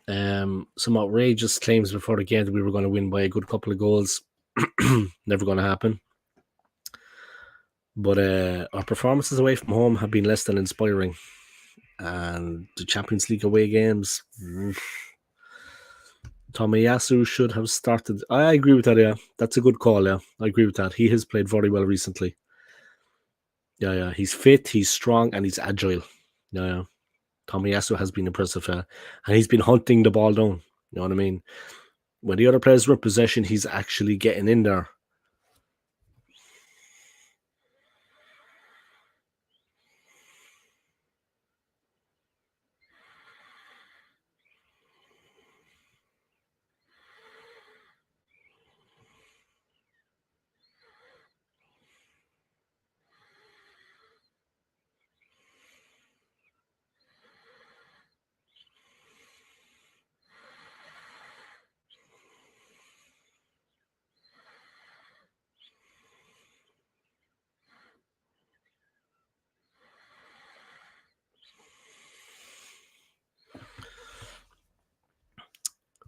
S1: Some outrageous claims before the game that we were going to win by a good couple of goals. Never going to happen. But our performances away from home have been less than inspiring. And the Champions League away games, Tomiyasu should have started. I agree with that, yeah. That's a good call, yeah. I agree with that. He has played very well recently. Yeah. He's fit, he's strong, and he's agile. Yeah. Tomiyasu has been impressive, and he's been hunting the ball down. You know what I mean? When the other players were in possession, he's actually getting in there.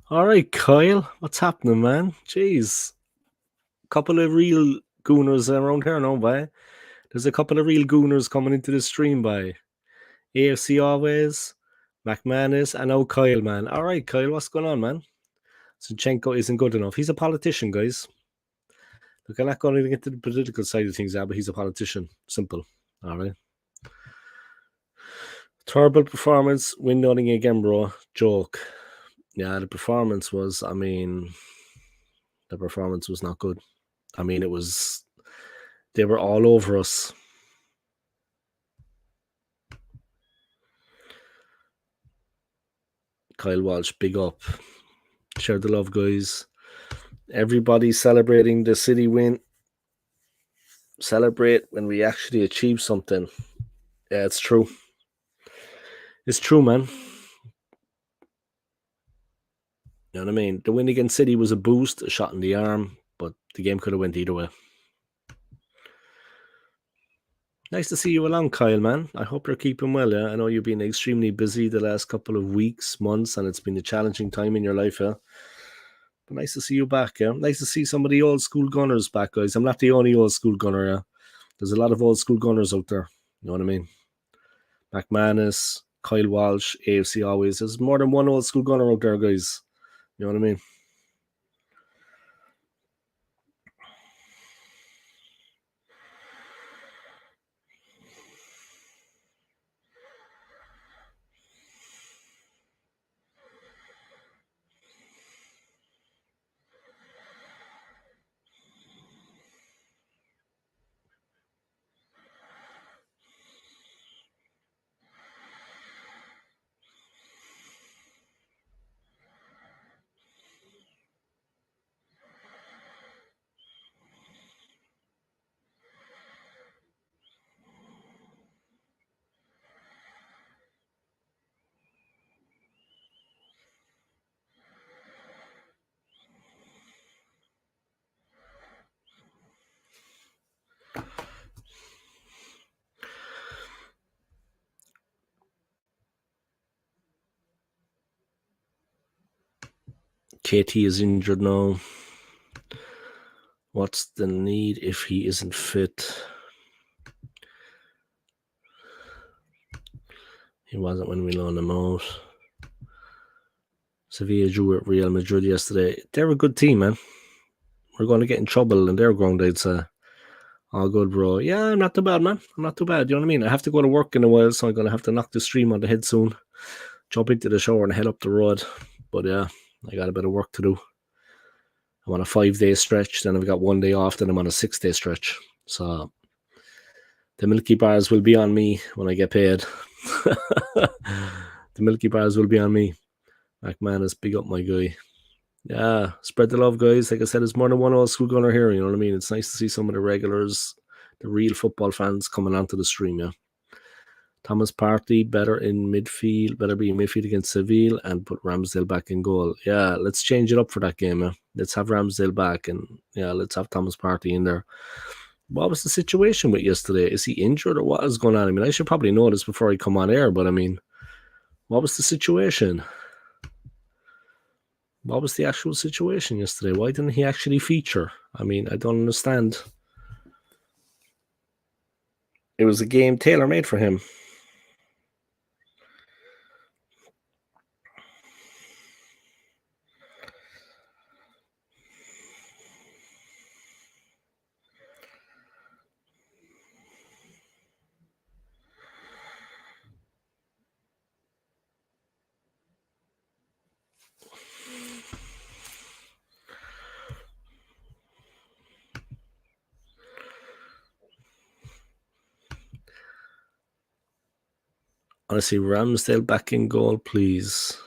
S1: All right, Kyle, what's happening, man? Jeez, couple of real gooners around here now, boy. There's a couple of real gooners coming into the stream, by AFC always, McManus, and now Kyle, man. All right, Kyle, what's going on, man? Zinchenko isn't good enough. He's a politician, guys. Look, I'm not going to get to the political side of things, but he's a politician. Simple. All right. Terrible performance. Win nothing again, bro. Joke. Yeah, the performance was, the performance was not good. They were all over us. Kyle Walsh, big up. Share the love, guys. Everybody celebrating the City win. Celebrate when we actually achieve something. Yeah, it's true. It's true, man. You know what I mean? The win against City was a boost, a shot in the arm, but the game could have went either way. Nice to see you along, Kyle, man. I hope you're keeping well, yeah? I know you've been extremely busy the last couple of weeks, months, and it's been a challenging time in your life, yeah? But nice to see you back, yeah? Nice to see some of the old school gunners back, guys. I'm not the only old school gunner, yeah? There's a lot of old school gunners out there. You know what I mean? McManus, Kyle Walsh, AFC always. There's more than one old school gunner out there, guys. You know what I mean? KT is injured now. What's the need if he isn't fit? He wasn't when we loaned him out. Sevilla drew at Real Madrid yesterday. They're a good team, man. We're going to get in trouble in their ground, I'd say. All good, bro. Yeah, I'm not too bad, man. I'm not too bad. You know what I mean? I have to go to work in a while, so I'm going to have to knock the stream on the head soon. Jump into the shower and head up the road. But yeah, I got a bit of work to do. I'm on a 5-day stretch, then I've got 1 day off, then I'm on a 6-day stretch. So the Milky Bars will be on me when I get paid. The Milky Bars will be on me. McManus, big up my guy. Yeah, spread the love, guys. Like I said, it's more than one old school gunner here, you know what I mean? It's nice to see some of the regulars, the real football fans coming onto the stream, yeah. Thomas Partey, better be in midfield against Seville and put Ramsdale back in goal. Yeah, let's change it up for that game, yeah. Let's have Ramsdale back and yeah, let's have Thomas Partey in there. What was the situation with yesterday? Is he injured or what is going on? I mean, I should probably know this before I come on air, but I mean, what was the situation? What was the actual situation yesterday? Why didn't he actually feature? I mean, I don't understand. It was a game tailor-made for him. Honestly, Ramsdale back in goal, please.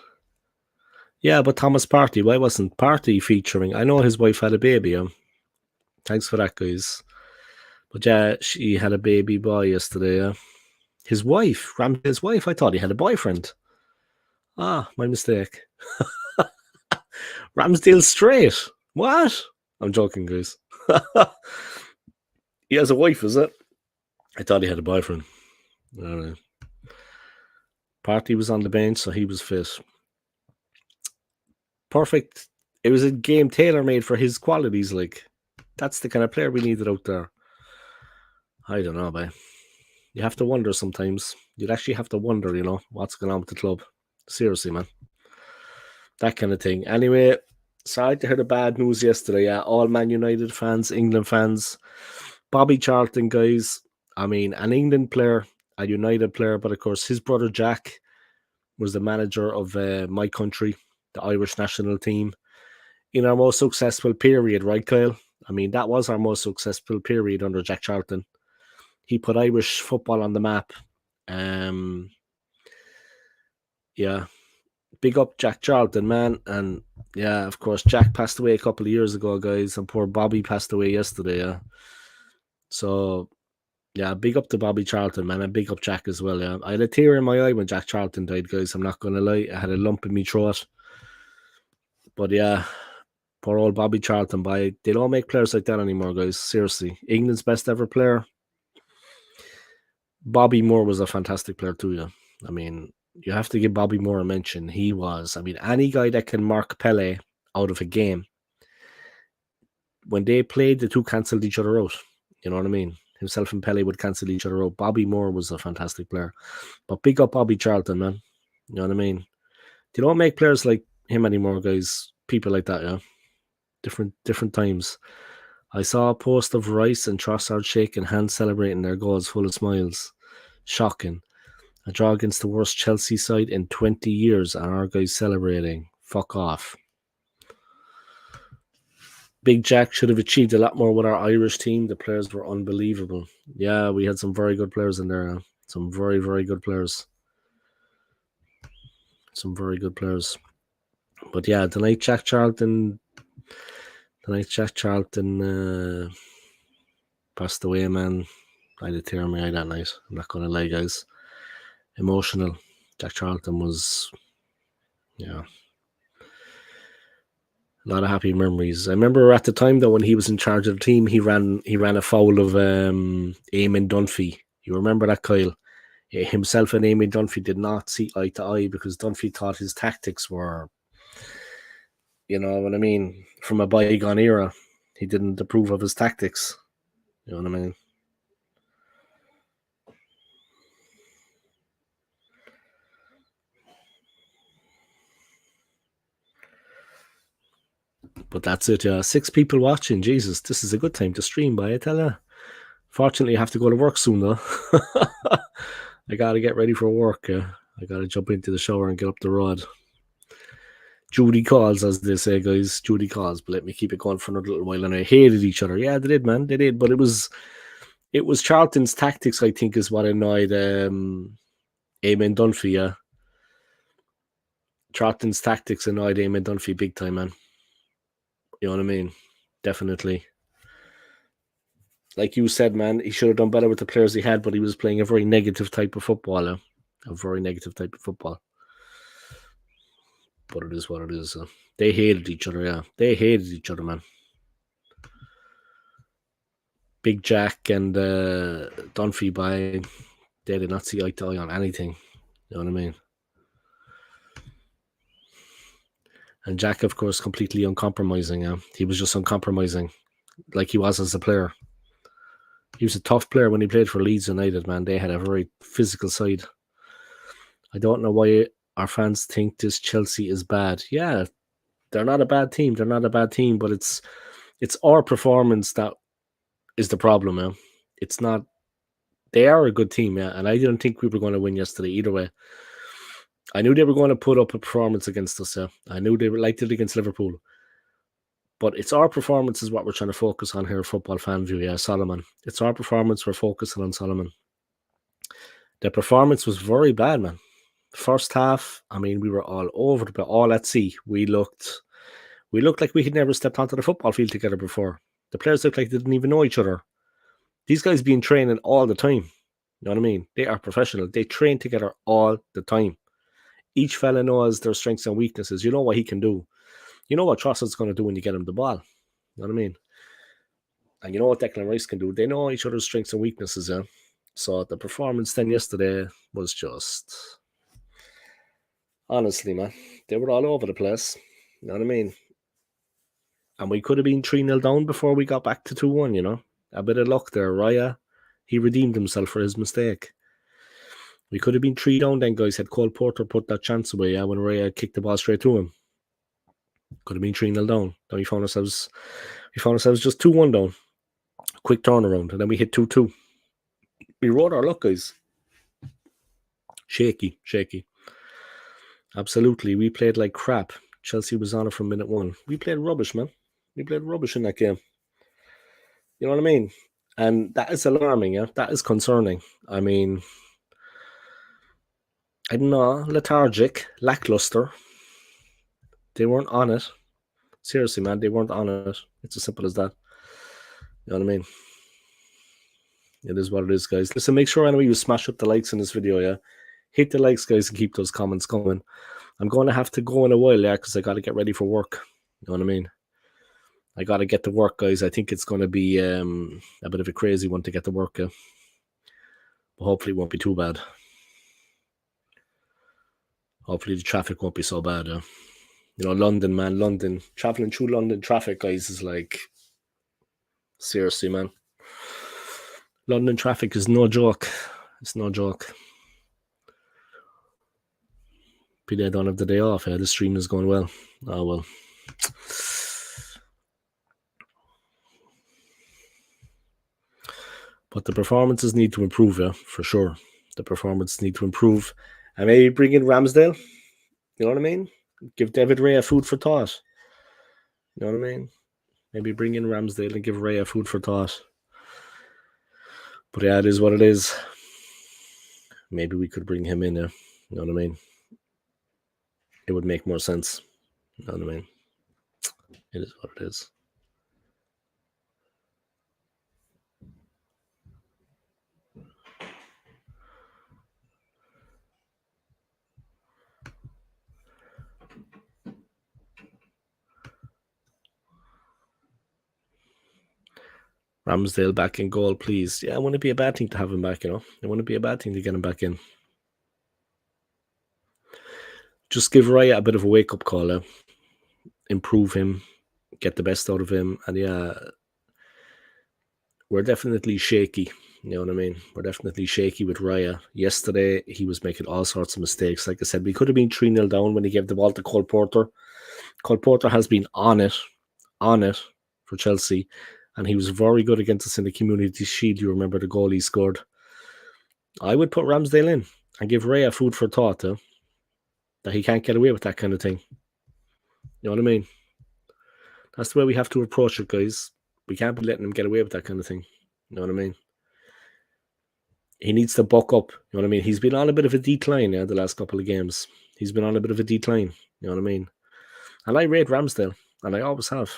S1: Yeah, but Thomas Partey, why wasn't Partey featuring? I know his wife had a baby. Thanks for that, guys. But yeah, she had a baby boy yesterday. His wife, Ramsdale's wife, I thought he had a boyfriend. Ah, my mistake. Ramsdale straight. What? I'm joking, guys. He has a wife, is it? I thought he had a boyfriend. All right. Partey was on the bench, so he was fit. Perfect. It was a game tailor-made for his qualities. Like, that's the kind of player we needed out there. I don't know, man. You have to wonder sometimes. You'd actually have to wonder, you know, what's going on with the club. Seriously, man. That kind of thing. Anyway, sorry to hear the bad news yesterday. Yeah, all Man United fans, England fans. Bobby Charlton, guys. I mean, an England player, a United player, but of course, his brother Jack was the manager of my country, the Irish national team, in our most successful period, right, Kyle? I mean, that was our most successful period under Jack Charlton. He put Irish football on the map. Yeah, big up Jack Charlton, man. And yeah, of course, Jack passed away a couple of years ago, guys, and poor Bobby passed away yesterday. Yeah, so yeah, big up to Bobby Charlton, man, and big up Jack as well. Yeah, I had a tear in my eye when Jack Charlton died, guys. I'm not gonna lie, I had a lump in my throat. But yeah, poor old Bobby Charlton. But they don't make players like that anymore, guys. Seriously, England's best ever player. Bobby Moore was a fantastic player too. Yeah, I mean, you have to give Bobby Moore a mention. He was. I mean, any guy that can mark Pele out of a game, when they played, the two cancelled each other out. You know what I mean? Himself and Pele would cancel each other out. Bobby Moore was a fantastic player. But big up Bobby Charlton, man. You know what I mean? They don't make players like him anymore, guys. People like that, yeah. Different times. I saw a post of Rice and Trossard shaking hands celebrating their goals full of smiles. Shocking. A draw against the worst Chelsea side in 20 years and our guys celebrating. Fuck off. Big Jack should have achieved a lot more with our Irish team. The players were unbelievable. Yeah, we had some very good players in there. Some very, very good players. Some very good players. But yeah, the night Jack Charlton passed away, man. I had a tear in my eye that night. I'm not going to lie, guys. Emotional. Jack Charlton was, yeah, a lot of happy memories. I remember at the time though when he was in charge of the team, he ran afoul of Eamon Dunphy. You remember that, Kyle? Himself and Eamon Dunphy did not see eye to eye because Dunphy thought his tactics were, you know what I mean, from a bygone era. He didn't approve of his tactics. You know what I mean? But that's it, yeah. 6 people watching. Jesus, this is a good time to stream, by I tell you. Fortunately, I have to go to work soon, though. I got to get ready for work. I got to jump into the shower and get up the road. Judy calls, as they say, guys. Judy calls, but let me keep it going for another little while. And I hated each other. Yeah, they did, man. They did. But it was Charlton's tactics, I think, is what annoyed Eamon Dunphy, yeah. Charlton's tactics annoyed Eamon Dunphy big time, man. You know what I mean? Definitely. Like you said, man, he should have done better with the players he had, but he was playing a very negative type of football. A very negative type of football. But it is what it is. They hated each other, yeah. They hated each other, man. Big Jack and Dunphy, they did not see eye to eye on anything. You know what I mean? And Jack, of course, completely uncompromising. Yeah, he was just uncompromising, like he was as a player. He was a tough player when he played for Leeds United, man. They had a very physical side. I don't know why our fans think this Chelsea is bad. Yeah, they're not a bad team. They're not a bad team, but it's our performance that is the problem, man. It's not. They are a good team, yeah, and I didn't think we were going to win yesterday either way. I knew they were going to put up a performance against us, yeah. I knew they were like it against Liverpool. But it's our performance is what we're trying to focus on here, Football Fan View, yeah, Solomon. It's our performance we're focusing on, Solomon. The performance was very bad, man. First half, I mean, we were all over the all at sea. We looked like we had never stepped onto the football field together before. The players looked like they didn't even know each other. These guys been training all the time. You know what I mean? They are professional. They train together all the time. Each fella knows their strengths and weaknesses. You know what he can do. You know what Trossard's going to do when you get him the ball. You know what I mean? And you know what Declan Rice can do. They know each other's strengths and weaknesses, yeah? So the performance then yesterday was just... Honestly, man, they were all over the place. You know what I mean? And we could have been 3-0 down before we got back to 2-1, you know? A bit of luck there. Raya, he redeemed himself for his mistake. We could have been 3 down then, guys, had Cole Porter put that chance away, yeah, when Raya kicked the ball straight to him. Could have been 3-0 down. Then we found ourselves just 2-1 down. Quick turnaround, and then we hit 2-2. We rode our luck, guys. Shaky. Absolutely. We played like crap. Chelsea was on it from minute 1. We played rubbish, man. We played rubbish in that game. You know what I mean? And that is alarming, yeah? That is concerning. I mean, I don't know, lethargic, lackluster. They weren't on it. Seriously, man, they weren't on it. It's as simple as that. You know what I mean? It is what it is, guys. Listen, make sure anyway you smash up the likes in this video, yeah? Hit the likes, guys, and keep those comments coming. I'm going to have to go in a while, yeah, because I got to get ready for work. You know what I mean? I got to get to work, guys. I think it's going to be a bit of a crazy one to get to work, yeah? But hopefully it won't be too bad. Hopefully the traffic won't be so bad, yeah? You know, London, man, London. Traveling through London traffic, guys, is like... Seriously, man. London traffic is no joke. It's no joke. They don't have the day off. Yeah, the stream is going well. Oh, well. But the performances need to improve, yeah, for sure. The performances need to improve. And maybe bring in Ramsdale. You know what I mean? Give David Ray a food for thought. You know what I mean? Maybe bring in Ramsdale and give Ray a food for thought. But yeah, it is what it is. Maybe we could bring him in, yeah. You know what I mean? It would make more sense. You know what I mean? It is what it is. Ramsdale back in goal, please. Yeah, it wouldn't be a bad thing to have him back, you know. It wouldn't be a bad thing to get him back in. Just give Raya a bit of a wake-up call, eh? Improve him, get the best out of him. And yeah, we're definitely shaky. You know what I mean? We're definitely shaky with Raya. Yesterday, he was making all sorts of mistakes. Like I said, we could have been 3-0 down when he gave the ball to Cole Porter. Cole Porter has been on it on it for Chelsea, and he was very good against us in the Community Shield. You remember the goal he scored. I would put Ramsdale in and give Raya food for thought, that he can't get away with that kind of thing. You know what I mean? That's the way we have to approach it, guys. We can't be letting him get away with that kind of thing. You know what I mean? He needs to buck up. You know what I mean? He's been on a bit of a decline, the last couple of games. He's been on a bit of a decline. You know what I mean? And I rate Ramsdale, and I always have.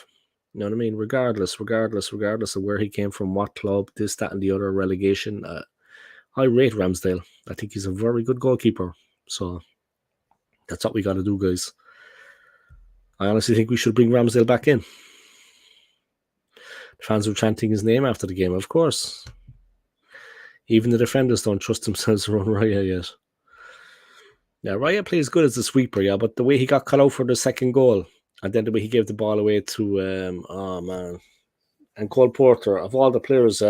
S1: You know what I mean? Regardless of where he came from, what club, this, that, and the other, relegation. I rate Ramsdale. I think he's a very good goalkeeper. So that's what we got to do, guys. I honestly think we should bring Ramsdale back in. The fans were chanting his name after the game, of course. Even the defenders don't trust themselves around Raya yet. Yeah, Raya plays good as a sweeper, but the way he got cut out for the second goal, and then the way he gave the ball away to, and Cole Porter, of all the players,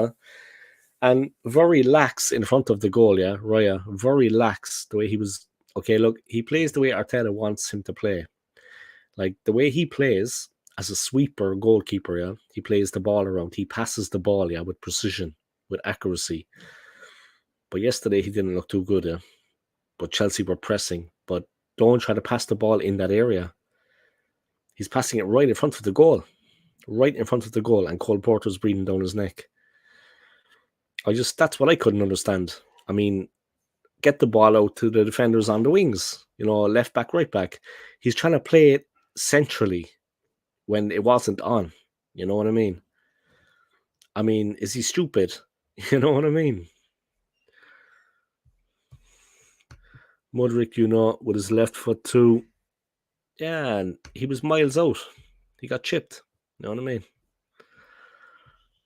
S1: and very lax in front of the goal, Raya, very lax, the way he was. Okay, look, he plays the way Arteta wants him to play. Like, the way he plays as a sweeper goalkeeper, he plays the ball around, he passes the ball, with precision, with accuracy. But yesterday, he didn't look too good, But Chelsea were pressing. But don't try to pass the ball in that area. He's passing it right in front of the goal. Right in front of the goal. And Cole Porter's breathing down his neck. That's what I couldn't understand. I mean, get the ball out to the defenders on the wings. Left back, right back. He's trying to play it centrally when it wasn't on. You know what I mean? I mean, is he stupid? You know what I mean? Mudryk, with his left foot too. Yeah, and he was miles out. He got chipped. You know what I mean?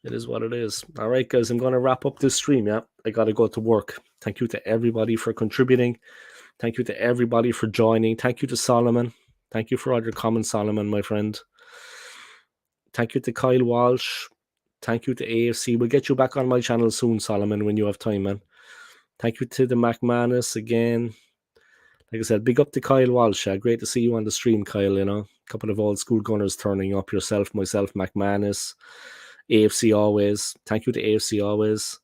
S1: It is what it is. All right, guys, I'm going to wrap up this stream, I got to go to work. Thank you to everybody for contributing. Thank you to everybody for joining. Thank you to Solomon. Thank you for all your comments, Solomon, my friend. Thank you to Kyle Walsh. Thank you to AFC. We'll get you back on my channel soon, Solomon, when you have time, man. Thank you to the McManus again. Like I said, big up to Kyle Walsh. Great to see you on the stream, Kyle, A couple of old school gunners turning up. Yourself, myself, McManus, AFC always. Thank you to AFC always.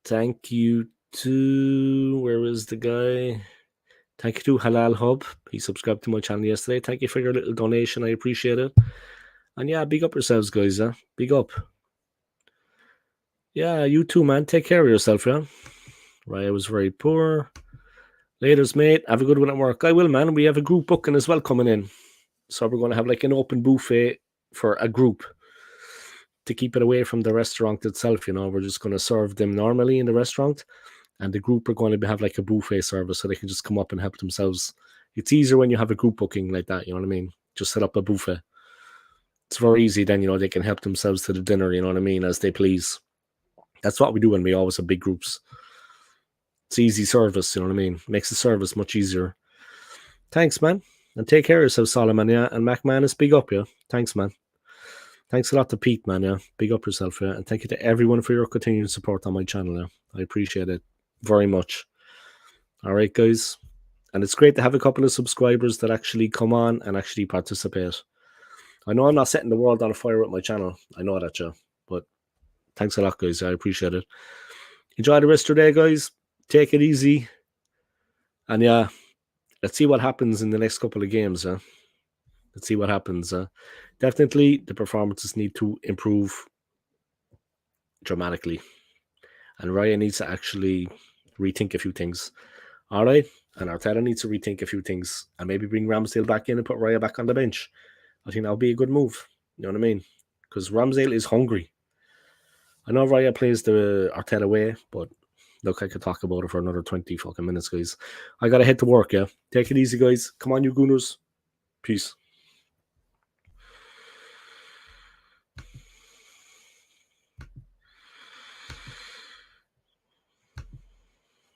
S1: Thank you to... Where is the guy? Thank you to Halal Hub. He subscribed to my channel yesterday. Thank you for your little donation. I appreciate it. And big up yourselves, guys. Big up. Yeah, you too, man. Take care of yourself, Raya was very poor. Laters, mate. Have a good one at work. I will, man. We have a group booking as well coming in. So we're going to have like an open buffet for a group to keep it away from the restaurant itself. We're just going to serve them normally in the restaurant. And the group are going to have like a buffet service so they can just come up and help themselves. It's easier when you have a group booking like that. You know what I mean? Just set up a buffet. It's very easy then, they can help themselves to the dinner, you know what I mean, as they please. That's what we do when we always have big groups. It's easy service, you know what I mean? Makes the service much easier. Thanks, man. And take care of yourself, Solomon, And McManus, big up, Thanks, man. Thanks a lot to Pete, man, Big up yourself, And thank you to everyone for your continued support on my channel, I appreciate it very much. All right, guys. And it's great to have a couple of subscribers that actually come on and actually participate. I know I'm not setting the world on fire with my channel. I know that, But thanks a lot, guys. I appreciate it. Enjoy the rest of your day, guys. Take it easy. And let's see what happens in the next couple of games. Let's see what happens. Definitely, the performances need to improve dramatically. And Raya needs to actually rethink a few things. All right? And Arteta needs to rethink a few things. And maybe bring Ramsdale back in and put Raya back on the bench. I think that'll be a good move. You know what I mean? Because Ramsdale is hungry. I know Raya plays the Arteta way, but look, I could talk about it for another 20 fucking minutes, guys. I got to head to work, Take it easy, guys. Come on, you gooners. Peace.